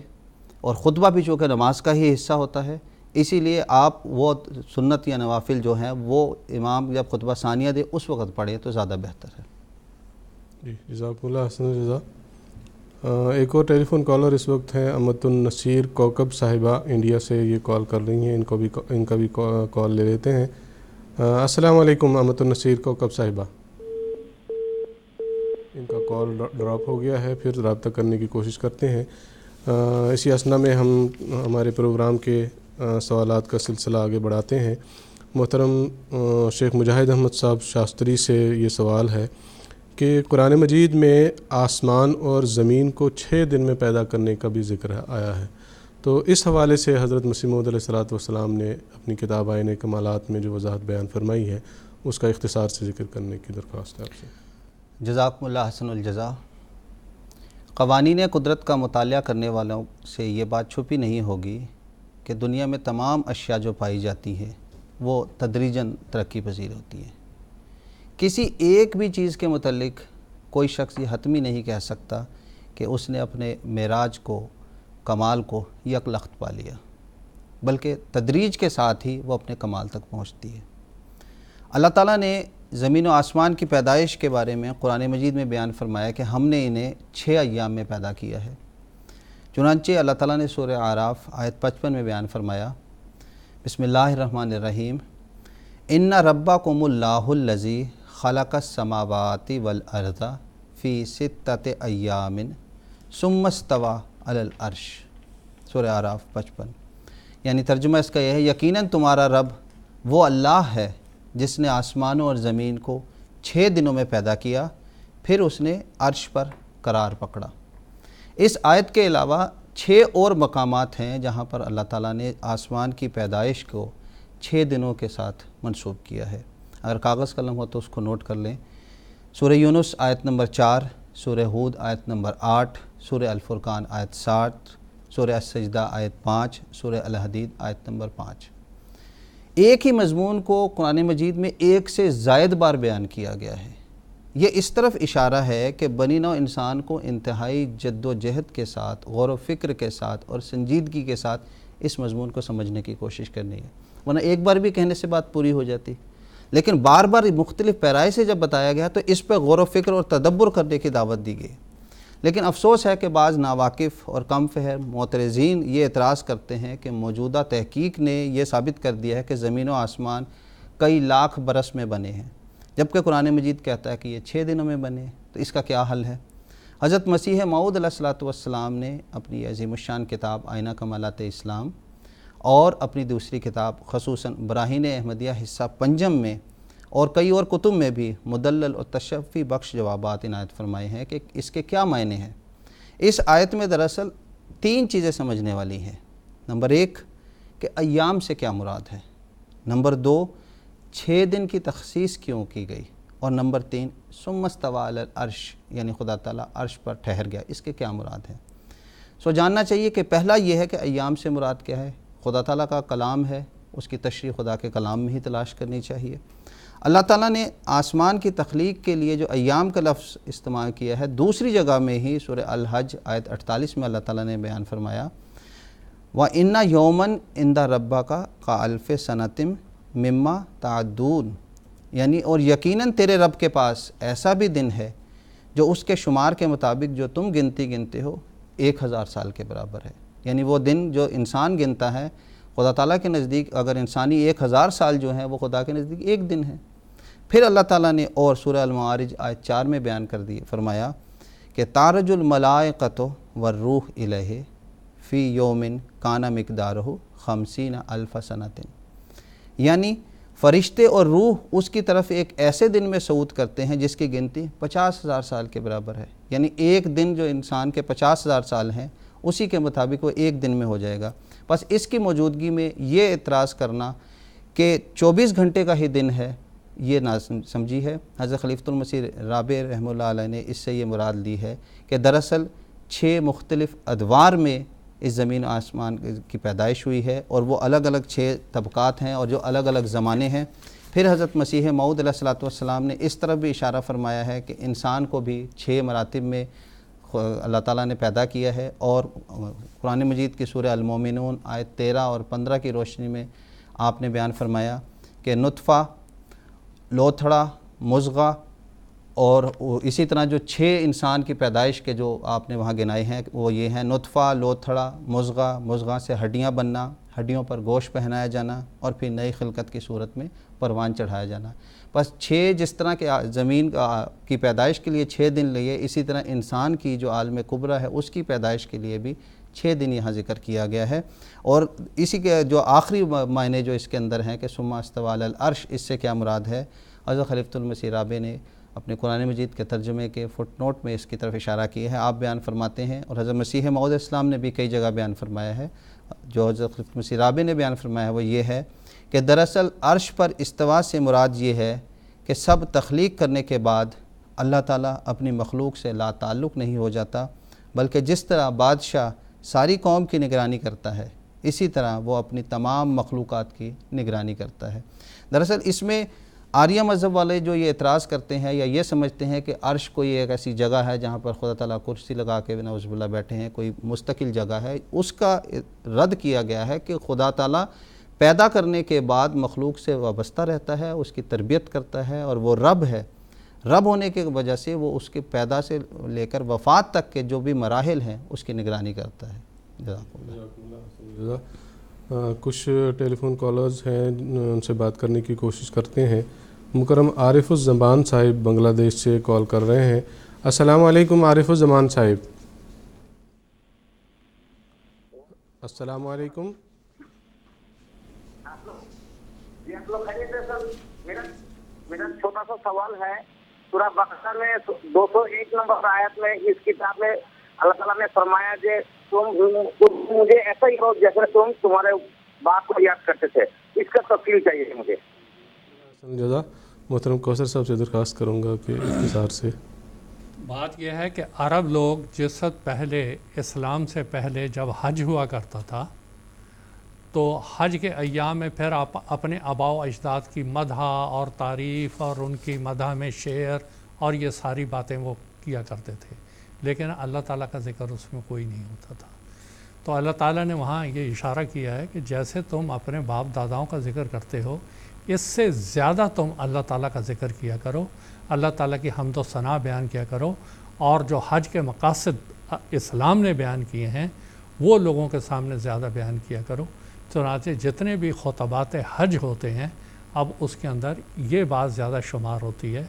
Speaker 5: اور خطبہ بھی چونکہ نماز کا ہی حصہ ہوتا ہے، اسی لیے آپ وہ سنت یا نوافل جو ہیں وہ امام جب خطبہ ثانیہ دے اس وقت پڑھیں تو زیادہ بہتر ہے۔
Speaker 2: جی جزاک اللہ حسن الجزا۔ ایک اور ٹیلی فون کالر اس وقت ہیں امت النصیر کوکب صاحبہ، انڈیا سے یہ کال کر رہی ہیں، ان کا بھی کال لے لیتے ہیں۔ السلام علیکم امت النصیر کوکب صاحبہ، ان کا کال ڈراپ ہو گیا ہے، پھر رابطہ کرنے کی کوشش کرتے ہیں۔ اسی اسنا میں ہم ہمارے پروگرام کے سوالات کا سلسلہ آگے بڑھاتے ہیں۔ محترم شیخ مجاہد احمد صاحب شاستری سے یہ سوال ہے کہ قرآن مجید میں آسمان اور زمین کو 6 دن میں پیدا کرنے کا بھی ذکر آیا ہے، تو اس حوالے سے حضرت مسیح موعود علیہ الصلوۃ والسلام نے اپنی کتاب آئین کمالات میں جو وضاحت بیان فرمائی ہے اس کا اختصار سے ذکر کرنے کی درخواست ہے آپ سے۔
Speaker 5: جزاکم اللہ حسن الجزا۔ قوانین قدرت کا مطالعہ کرنے والوں سے یہ بات چھپی نہیں ہوگی کہ دنیا میں تمام اشیاء جو پائی جاتی ہیں وہ تدریجاً ترقی پذیر ہوتی ہیں۔ کسی ایک بھی چیز کے متعلق کوئی شخص یہ حتمی نہیں کہہ سکتا کہ اس نے اپنے معراج کو، کمال کو یک لخت پا لیا، بلکہ تدریج کے ساتھ ہی وہ اپنے کمال تک پہنچتی ہے۔ اللہ تعالیٰ نے زمین و آسمان کی پیدائش کے بارے میں قرآن مجید میں بیان فرمایا کہ ہم نے انہیں 6 ایام میں پیدا کیا ہے۔ چنانچہ اللہ تعالیٰ نے سورہ اعراف آیت 55 میں بیان فرمایا، بسم اللہ الرحمن الرحیم، ان ربکم اللہ الذی خلق السماوات والارض فی 6 ایام ثم استوی علی العرش، سورہ اعراف 55۔ یعنی ترجمہ اس کا یہ ہے، یقیناً تمہارا رب وہ اللہ ہے جس نے آسمانوں اور زمین کو 6 دنوں میں پیدا کیا، پھر اس نے عرش پر قرار پکڑا۔ اس آیت کے علاوہ 6 اور مقامات ہیں جہاں پر اللہ تعالیٰ نے آسمان کی پیدائش کو 6 دنوں کے ساتھ منسوب کیا ہے۔ اگر کاغذ قلم ہو تو اس کو نوٹ کر لیں۔ سورہ یونس آیت نمبر 4، سورہ ہود آیت نمبر 8، سورہ الفرقان آیت 60، سورہ السجدہ آیت 5، سورہ الحدید آیت نمبر 5۔ ایک ہی مضمون کو قرآن مجید میں 1 سے زائد بار بیان کیا گیا ہے۔ یہ اس طرف اشارہ ہے کہ بنی نوع انسان کو انتہائی جد و جہد کے ساتھ، غور و فکر کے ساتھ اور سنجیدگی کے ساتھ اس مضمون کو سمجھنے کی کوشش کرنی ہے، ورنہ ایک بار بھی کہنے سے بات پوری ہو جاتی، لیکن بار بار مختلف پیرائے سے جب بتایا گیا تو اس پہ غور و فکر اور تدبر کرنے کی دعوت دی گئی۔ لیکن افسوس ہے کہ بعض ناواقف اور کم فہم معترضین یہ اعتراض کرتے ہیں کہ موجودہ تحقیق نے یہ ثابت کر دیا ہے کہ زمین و آسمان کئی لاکھ برس میں بنے ہیں، جبکہ قرآن مجید کہتا ہے کہ یہ 6 دنوں میں بنے، تو اس کا کیا حل ہے؟ حضرت مسیح موعود علیہ الصلوۃ والسلام نے اپنی عظیم الشان کتاب آئین کمالات اسلام اور اپنی دوسری کتاب خصوصاً براہین احمدیہ حصہ 5 میں اور کئی اور کتب میں بھی مدلل اور تشفی بخش جوابات عنایت فرمائے ہیں کہ اس کے کیا معنی ہیں۔ اس آیت میں دراصل 3 چیزیں سمجھنے والی ہیں۔ نمبر 1 کہ ایام سے کیا مراد ہے، نمبر 2 6 دن کی تخصیص کیوں کی گئی، اور نمبر 3 ثم استوی علی العرش یعنی خدا تعالیٰ عرش پر ٹھہر گیا، اس کے کیا مراد ہے۔ جاننا چاہیے کہ پہلا یہ ہے کہ ایام سے مراد کیا ہے، خدا تعالیٰ کا کلام ہے، اس کی تشریح خدا کے کلام میں ہی تلاش کرنی چاہیے۔ اللہ تعالیٰ نے آسمان کی تخلیق کے لیے جو ایام کا لفظ استعمال کیا ہے، دوسری جگہ میں ہی سورہ الحج آیت 48 میں اللہ تعالیٰ نے بیان فرمایا، وَإِنَّ يَوْمًا عِنْدَ رَبَّكَ كَأَلْفِ سَنَةٍ مِّمَّا تَعُدُّونَ، یعنی اور یقیناً تیرے رب کے پاس ایسا بھی دن ہے جو اس کے شمار کے مطابق جو تم گنتے ہو 1000 سال کے برابر ہے۔ یعنی وہ دن جو انسان گنتا ہے خدا تعالیٰ کے نزدیک، اگر انسانی 1000 سال جو ہیں وہ خدا کے نزدیک ایک دن ہے۔ پھر اللہ تعالیٰ نے اور سورہ المعارج آیت 4 میں بیان کر دی، فرمایا کہ تارج الملائکۃ والروح الیہ فی یوم کان مقدارہ 50,000 سنۃ، یعنی فرشتے اور روح اس کی طرف ایک ایسے دن میں صعود کرتے ہیں جس کی گنتی 50,000 سال کے برابر ہے۔ یعنی ایک دن جو انسان کے 50,000 سال ہیں اسی کے مطابق وہ ایک دن میں ہو جائے گا۔ بس اس کی موجودگی میں یہ اعتراض کرنا کہ 24 گھنٹے کا ہی دن ہے، یہ نہ سمجھی ہے۔ حضرت خلیفۃ المسیح رابع رحمہ اللہ علیہ نے اس سے یہ مراد لی ہے کہ دراصل 6 مختلف ادوار میں اس زمین و آسمان کی پیدائش ہوئی ہے، اور وہ الگ الگ 6 طبقات ہیں اور جو الگ الگ زمانے ہیں۔ پھر حضرت مسیح موعود علیہ الصلوۃ والسلام نے اس طرف بھی اشارہ فرمایا ہے کہ انسان کو بھی 6 مراتب میں اللہ تعالیٰ نے پیدا کیا ہے، اور قرآن مجید کی سورہ المومنون آیت 13 اور 15 کی روشنی میں آپ نے بیان فرمایا کہ نطفہ، لوتھڑا، مضغہ، اور اسی طرح جو 6 انسان کی پیدائش کے جو آپ نے وہاں گنائے ہیں وہ یہ ہیں: نطفہ، لوتھڑا، مضغہ، مضغہ سے ہڈیاں بننا، ہڈیوں پر گوشت پہنایا جانا، اور پھر نئی خلقت کی صورت میں پروان چڑھایا جانا۔ بس 6 جس طرح کہ زمین کی پیدائش کے لیے 6 دن لیے، اسی طرح انسان کی جو عالم کبریٰ ہے اس کی پیدائش کے لیے بھی 6 دن یہاں ذکر کیا گیا ہے۔ اور اسی کے جو آخری معنی جو اس کے اندر ہیں کہ ثم استوى علی العرش، اس سے کیا مراد ہے؟ حضرت خلیفۃ المسیح رابع نے اپنے قرآن مجید کے ترجمے کے فٹ نوٹ میں اس کی طرف اشارہ کیا ہے۔ آپ بیان فرماتے ہیں، اور حضرت مسیح موعود علیہ السلام نے بھی کئی جگہ بیان فرمایا ہے، جو حضرت خلیفۃ المسیح رابع نے بیان فرمایا ہے وہ یہ ہے کہ دراصل عرش پر استوا سے مراد یہ ہے کہ سب تخلیق کرنے کے بعد اللہ تعالیٰ اپنی مخلوق سے لا تعلق نہیں ہو جاتا، بلکہ جس طرح بادشاہ ساری قوم کی نگرانی کرتا ہے اسی طرح وہ اپنی تمام مخلوقات کی نگرانی کرتا ہے۔ دراصل اس میں آریہ مذہب والے جو یہ اعتراض کرتے ہیں یا یہ سمجھتے ہیں کہ عرش کوئی ایک ایسی جگہ ہے جہاں پر خدا تعالیٰ کرسی لگا کے نعوذ باللہ بیٹھے ہیں، کوئی مستقل جگہ ہے، اس کا رد کیا گیا ہے کہ خدا تعالیٰ پیدا کرنے کے بعد مخلوق سے وابستہ رہتا ہے، اس کی تربیت کرتا ہے، اور وہ رب ہے۔ رب ہونے کی وجہ سے وہ اس کے پیدا سے لے کر وفات تک کے جو بھی مراحل ہیں اس کی نگرانی کرتا ہے۔ جزاک اللہ۔
Speaker 2: کچھ ٹیلی فون کالرز ہیں، ان سے بات کرنے کی کوشش کرتے ہیں۔ مکرم عارف الزمان صاحب بنگلہ دیش سے کال کر رہے ہیں۔ السلام علیکم عارف الزمان صاحب۔ السلام علیکم۔
Speaker 8: جی آپ لوگ خیریت سے سر، میرا چھوٹا سا سوال ہے۔ سورہ بقرہ میں 201 نمبر آیت میں اس کتاب میں اللہ تعالیٰ نے فرمایا کہ تم مجھے ایسا ہی ہو جیسے تم تمہارے باپ کو یاد کرتے تھے، اس کا تفصیل چاہیے مجھے۔
Speaker 2: جزا محترم کوثر صاحب سے درخواست کروں گا کہ اختصار سے۔
Speaker 3: بات یہ ہے کہ عرب لوگ جس وقت پہلے اسلام سے پہلے جب حج ہوا کرتا تھا تو حج کے ایام میں پھر آپ اپنے آباء و اجداد کی مدح اور تعریف اور ان کی مدح میں شعر اور یہ ساری باتیں وہ کیا کرتے تھے، لیکن اللہ تعالیٰ کا ذکر اس میں کوئی نہیں ہوتا تھا۔ تو اللہ تعالیٰ نے وہاں یہ اشارہ کیا ہے کہ جیسے تم اپنے باپ داداؤں کا ذکر کرتے ہو اس سے زیادہ تم اللہ تعالیٰ کا ذکر کیا کرو، اللہ تعالیٰ کی حمد و ثنا بیان کیا کرو، اور جو حج کے مقاصد اسلام نے بیان کیے ہیں وہ لوگوں کے سامنے زیادہ بیان کیا کرو۔ چنانچہ جتنے بھی خطبات حج ہوتے ہیں اب اس کے اندر یہ بات زیادہ شمار ہوتی ہے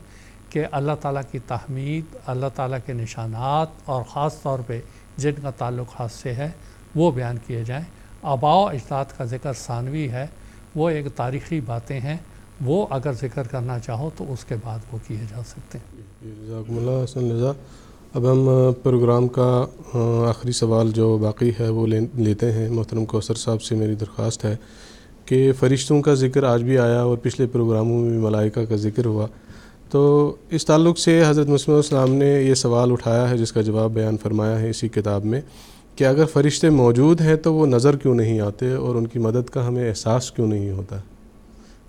Speaker 3: کہ اللہ تعالیٰ کی تحمید، اللہ تعالیٰ کے نشانات، اور خاص طور پہ جن کا تعلق حج سے ہے وہ بیان کیے جائیں۔ آباء و اجداد کا ذکر ثانوی ہے، وہ ایک تاریخی باتیں ہیں، وہ اگر ذکر کرنا چاہو تو اس کے بعد وہ کیے جا سکتے ہیں۔
Speaker 2: جزاکم اللہ حسن جزا۔ اب ہم پروگرام کا آخری سوال جو باقی ہے وہ لیتے ہیں۔ محترم کوثر صاحب سے میری درخواست ہے کہ فرشتوں کا ذکر آج بھی آیا اور پچھلے پروگراموں میں ملائکہ کا ذکر ہوا، تو اس تعلق سے حضرت مسیح علیہ السلام نے یہ سوال اٹھایا ہے جس کا جواب بیان فرمایا ہے اسی کتاب میں کہ اگر فرشتے موجود ہیں تو وہ نظر کیوں نہیں آتے اور ان کی مدد کا ہمیں احساس کیوں نہیں ہوتا؟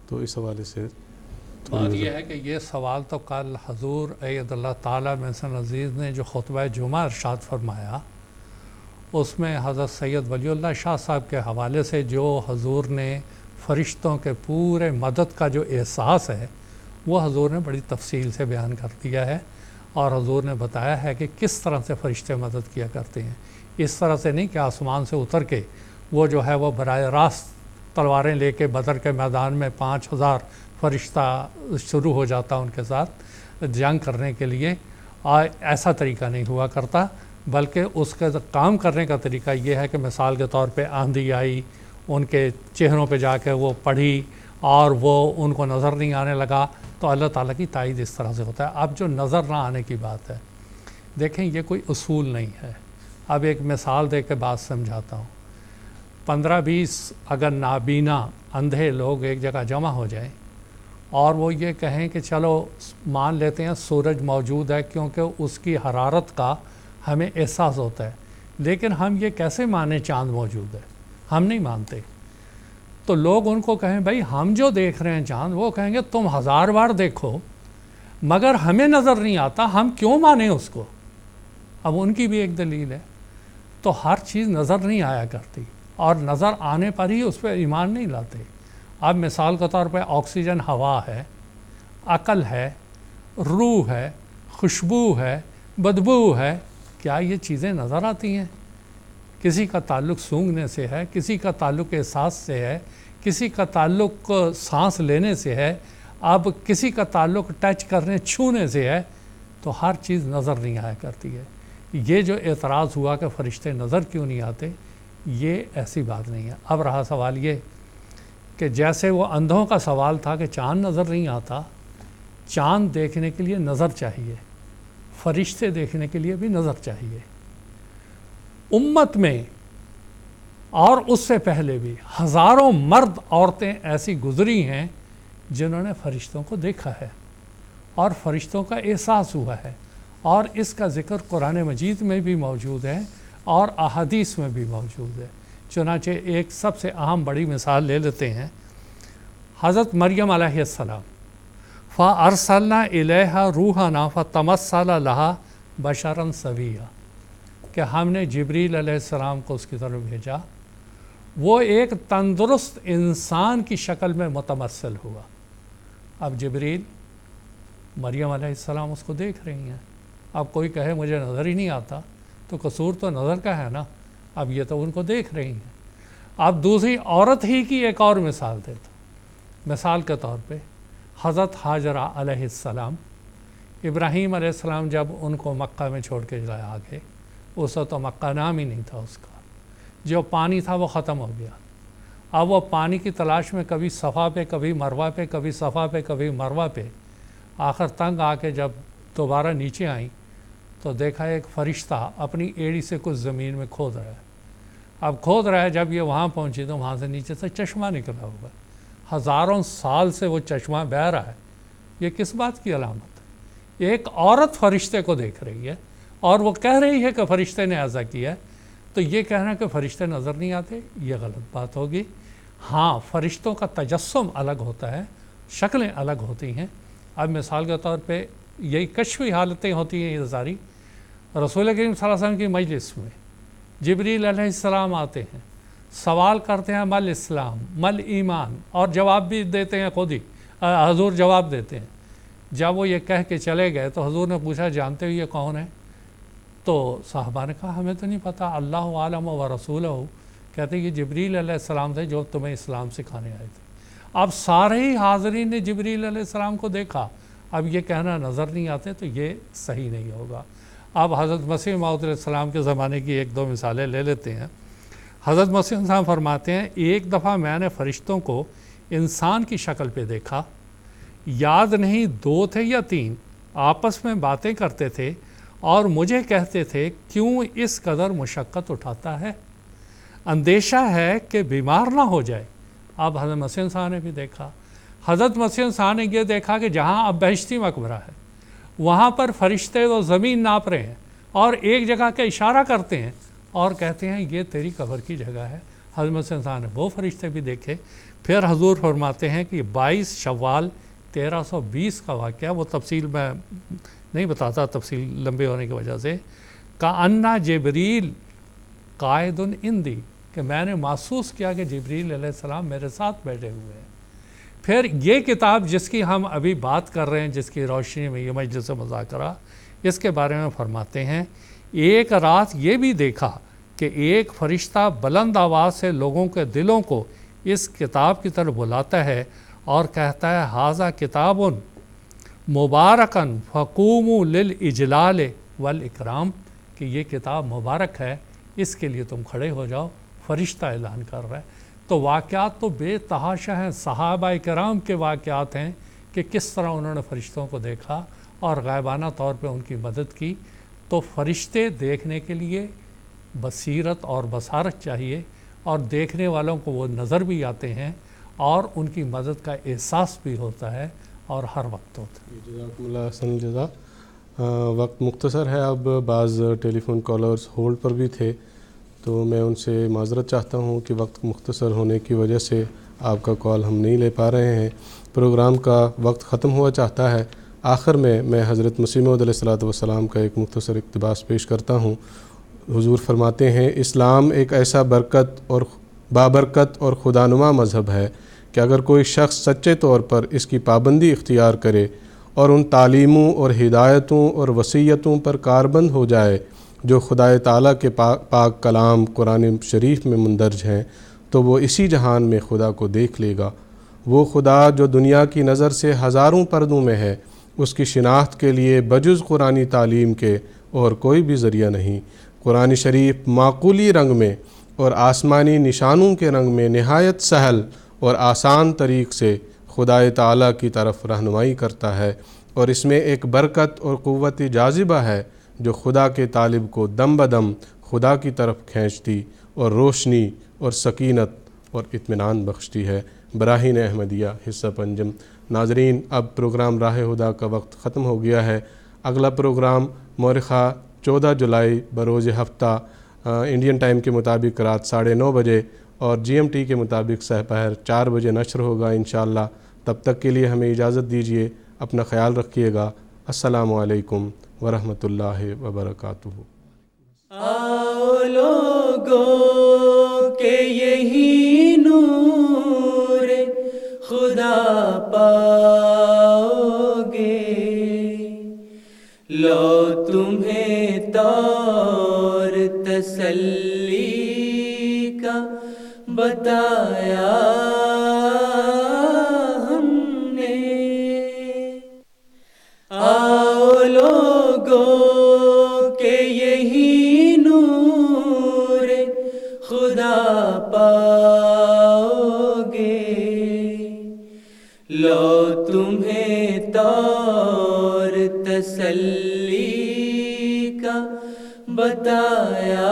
Speaker 2: تو اس حوالے سے
Speaker 3: بات یہ ہے کہ یہ سوال تو کل حضور اید اللہ تعالیٰ محسن عزیز نے جو خطبہ جمعہ ارشاد فرمایا اس میں حضرت سید ولی اللہ شاہ صاحب کے حوالے سے جو حضور نے فرشتوں کے پورے مدد کا جو احساس ہے وہ حضور نے بڑی تفصیل سے بیان کر دیا ہے، اور حضور نے بتایا ہے کہ کس طرح سے فرشتے مدد کیا کرتے ہیں۔ اس طرح سے نہیں کہ آسمان سے اتر کے وہ جو ہے وہ براہ راست تلواریں لے کے بدر کے میدان میں 5000 فرشتہ شروع ہو جاتا ان کے ساتھ جنگ کرنے کے لیے، ایسا طریقہ نہیں ہوا کرتا، بلکہ اس کے کام کرنے کا طریقہ یہ ہے کہ مثال کے طور پہ آندھی آئی، ان کے چہروں پہ جا کے وہ پڑھی اور وہ ان کو نظر نہیں آنے لگا، تو اللہ تعالیٰ کی تائید اس طرح سے ہوتا ہے۔ اب جو نظر نہ آنے کی بات ہے، دیکھیں یہ کوئی اصول نہیں ہے، اب ایک مثال دے کے بات سمجھاتا ہوں. 15-20 اگر نابینا اندھے لوگ ایک جگہ جمع ہو جائیں اور وہ یہ کہیں کہ چلو مان لیتے ہیں سورج موجود ہے کیونکہ اس کی حرارت کا ہمیں احساس ہوتا ہے، لیکن ہم یہ کیسے مانیں چاند موجود ہے؟ ہم نہیں مانتے. تو لوگ ان کو کہیں بھائی ہم جو دیکھ رہے ہیں چاند، وہ کہیں گے تم 1000 بار دیکھو مگر ہمیں نظر نہیں آتا، ہم کیوں مانیں اس کو؟ اب ان کی بھی ایک دلیل ہے. تو ہر چیز نظر نہیں آیا کرتی اور نظر آنے پر ہی اس پہ ایمان نہیں لاتے. اب مثال کے طور پہ آکسیجن ہوا ہے، عقل ہے، روح ہے، خوشبو ہے، بدبو ہے، کیا یہ چیزیں نظر آتی ہیں؟ کسی کا تعلق سونگھنے سے ہے، کسی کا تعلق احساس سے ہے، کسی کا تعلق سانس لینے سے ہے، اب کسی کا تعلق ٹچ کرنے چھونے سے ہے. تو ہر چیز نظر نہیں آیا کرتی ہے. یہ جو اعتراض ہوا کہ فرشتے نظر کیوں نہیں آتے، یہ ایسی بات نہیں ہے. اب رہا سوال یہ کہ جیسے وہ اندھوں کا سوال تھا کہ چاند نظر نہیں آتا، چاند دیکھنے کے لیے نظر چاہیے، فرشتے دیکھنے کے لیے بھی نظر چاہیے. امت میں اور اس سے پہلے بھی ہزاروں مرد عورتیں ایسی گزری ہیں جنہوں نے فرشتوں کو دیکھا ہے اور فرشتوں کا احساس ہوا ہے، اور اس کا ذکر قرآن مجید میں بھی موجود ہے اور احادیث میں بھی موجود ہے. چنانچہ ایک سب سے اہم بڑی مثال لے لیتے ہیں، حضرت مریم علیہ السلام. فَأَرْسَلْنَا إِلَيْهَا رُوحَنَا فَتَمَثَّلَ لَهَا بَشَرًا سَوِيًّا، کہ ہم نے جبریل علیہ السلام کو اس کی طرف بھیجا، وہ ایک تندرست انسان کی شکل میں متمثل ہوا. اب جبریل مریم علیہ السلام اس کو دیکھ رہی ہیں. اب کوئی کہے مجھے نظر ہی نہیں آتا، تو قصور تو نظر کا ہے نا. اب یہ تو ان کو دیکھ رہی ہیں. اب دوسری عورت ہی کی ایک اور مثال دیتا. مثال کے طور پہ حضرت حاجرہ علیہ السلام، ابراہیم علیہ السلام جب ان کو مکہ میں چھوڑ کے جائے آگے، اس وقت تو مکہ نام ہی نہیں تھا اس کا، جو پانی تھا وہ ختم ہو گیا. اب وہ پانی کی تلاش میں کبھی صفا پہ، کبھی مروہ پہ، کبھی صفا پہ، کبھی مروہ پہ، آخر تنگ آ کے جب دوبارہ نیچے آئیں تو دیکھا ایک فرشتہ اپنی ایڑی سے کچھ زمین میں کھود رہا ہے. اب کھود رہا ہے، جب یہ وہاں پہنچی تو وہاں سے نیچے سے چشمہ نکلا ہوا ہے. ہزاروں سال سے وہ چشمہ بہہ رہا ہے. یہ کس بات کی علامت ہے؟ ایک عورت فرشتے کو دیکھ رہی ہے اور وہ کہہ رہی ہے کہ فرشتے نے ایسا کیا ہے. تو یہ کہنا کہ فرشتے نظر نہیں آتے، یہ غلط بات ہوگی. ہاں، فرشتوں کا تجسم الگ ہوتا ہے، شکلیں الگ ہوتی ہیں. اب مثال کے طور پہ یہی کشفی حالتیں ہوتی ہیں. یہ ساری رسول کریم صلی اللہ علیہ وسلم کی مجلس میں جبریل علیہ السلام آتے ہیں، سوال کرتے ہیں مل اسلام، مل ایمان، اور جواب بھی دیتے ہیں خود ہی. حضور جواب دیتے ہیں. جب وہ یہ کہہ کے چلے گئے تو حضور نے پوچھا جانتے ہو یہ کون ہے؟ تو صحابہ نے کہا ہمیں تو نہیں پتا، اللہ عالم و رسولہ. کہتے ہیں یہ جبریل علیہ السلام تھے جو تمہیں اسلام سکھانے آئے تھے. اب سارے ہی حاضرین نے جبریل علیہ السلام کو دیکھا. اب یہ کہنا نظر نہیں آتے تو یہ صحیح نہیں ہوگا. اب حضرت مسیح موعود علیہ السلام کے زمانے کی ایک دو مثالیں لے لیتے ہیں. حضرت مسیح السلام فرماتے ہیں ایک دفعہ میں نے فرشتوں کو انسان کی شکل پہ دیکھا، یاد نہیں 2 تھے یا 3، آپس میں باتیں کرتے تھے اور مجھے کہتے تھے کیوں اس قدر مشقت اٹھاتا ہے، اندیشہ ہے کہ بیمار نہ ہو جائے. اب حضرت مسیح السلام نے بھی دیکھا. حضرت مسیح السلام نے یہ دیکھا کہ جہاں اب بہشتی مقبرہ ہے وہاں پر فرشتے وہ زمین ناپ رہے ہیں اور ایک جگہ کا اشارہ کرتے ہیں اور کہتے ہیں یہ تیری قبر کی جگہ ہے. حضرت مسیح السلام نے وہ فرشتے بھی دیکھے. پھر حضور فرماتے ہیں کہ 22 شوال 1320 کا واقعہ، وہ تفصیل میں نہیں بتاتا تفصیل لمبے ہونے کی وجہ سے، کأن جبریل قائد عندی، کہ میں نے محسوس کیا کہ جبریل علیہ السلام میرے ساتھ بیٹھے ہوئے ہیں. پھر یہ کتاب جس کی ہم ابھی بات کر رہے ہیں، جس کی روشنی میں یہ مجلس مذاکرہ، اس کے بارے میں فرماتے ہیں ایک رات یہ بھی دیکھا کہ ایک فرشتہ بلند آواز سے لوگوں کے دلوں کو اس کتاب کی طرف بلاتا ہے اور کہتا ہے ھذا کتاب مبارکن فقوموا للاجلال والاکرام، کہ یہ کتاب مبارک ہے، اس کے لیے تم کھڑے ہو جاؤ. فرشتہ اعلان کر رہا ہے. تو واقعات تو بے تحاشا ہیں. صحابہ کرام کے واقعات ہیں کہ کس طرح انہوں نے فرشتوں کو دیکھا اور غائبانہ طور پہ ان کی مدد کی. تو فرشتے دیکھنے کے لیے بصیرت اور بصارت چاہیے، اور دیکھنے والوں کو وہ نظر بھی آتے ہیں اور ان کی مدد کا احساس بھی ہوتا ہے اور ہر وقت ہوتا ہے۔
Speaker 2: جزاکم اللہ احسن جزا۔ وقت مختصر ہے، اب بعض ٹیلی فون کالرز ہولڈ پر بھی تھے، تو میں ان سے معذرت چاہتا ہوں کہ وقت مختصر ہونے کی وجہ سے آپ کا کال ہم نہیں لے پا رہے ہیں۔ پروگرام کا وقت ختم ہوا چاہتا ہے۔ آخر میں حضرت مسیح موعود علیہ الصلوۃ والسلام کا ایک مختصر اقتباس پیش کرتا ہوں۔ حضور فرماتے ہیں، اسلام ایک ایسا بابرکت اور خدانما مذہب ہے کہ اگر کوئی شخص سچے طور پر اس کی پابندی اختیار کرے اور ان تعلیموں اور ہدایتوں اور وصیتوں پر کاربند ہو جائے جو خدائے تعالیٰ کے پاک کلام قرآن شریف میں مندرج ہیں، تو وہ اسی جہان میں خدا کو دیکھ لے گا۔ وہ خدا جو دنیا کی نظر سے ہزاروں پردوں میں ہے، اس کی شناخت کے لیے بجز قرآنی تعلیم کے اور کوئی بھی ذریعہ نہیں۔ قرآن شریف معقولی رنگ میں اور آسمانی نشانوں کے رنگ میں نہایت سہل اور آسان طریق سے خدائے تعالیٰ کی طرف رہنمائی کرتا ہے، اور اس میں ایک برکت اور قوت جاذبہ ہے جو خدا کے طالب کو دم بدم خدا کی طرف کھینچتی اور روشنی اور سکینت اور اطمینان بخشتی ہے۔ براہین احمدیہ حصہ پنجم۔ ناظرین، اب پروگرام راہ ہدا کا وقت ختم ہو گیا ہے۔ اگلا پروگرام مورخہ 14 جولائی بروز ہفتہ انڈین ٹائم کے مطابق رات 9:30 بجے اور GMT کے مطابق سحپہر 4 بجے نشر ہوگا انشاءاللہ۔ تب تک کے لیے ہمیں اجازت دیجیے، اپنا خیال رکھیے گا۔ السلام علیکم ورحمۃ اللہ وبرکاتہ۔
Speaker 1: آؤ لوگوں کہ یہی نور خدا پاؤ گے، لو تمہیں طور تسلی کا بتایا ہم نے۔ آؤ لوگوں کہ یہی نور خدا پاؤ گے، لو تمہیں طور تسلی کا بتایا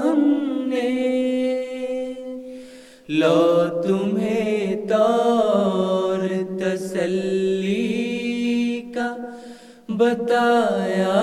Speaker 1: ہم نے، لو تمہیں طور تسلی کا بتایا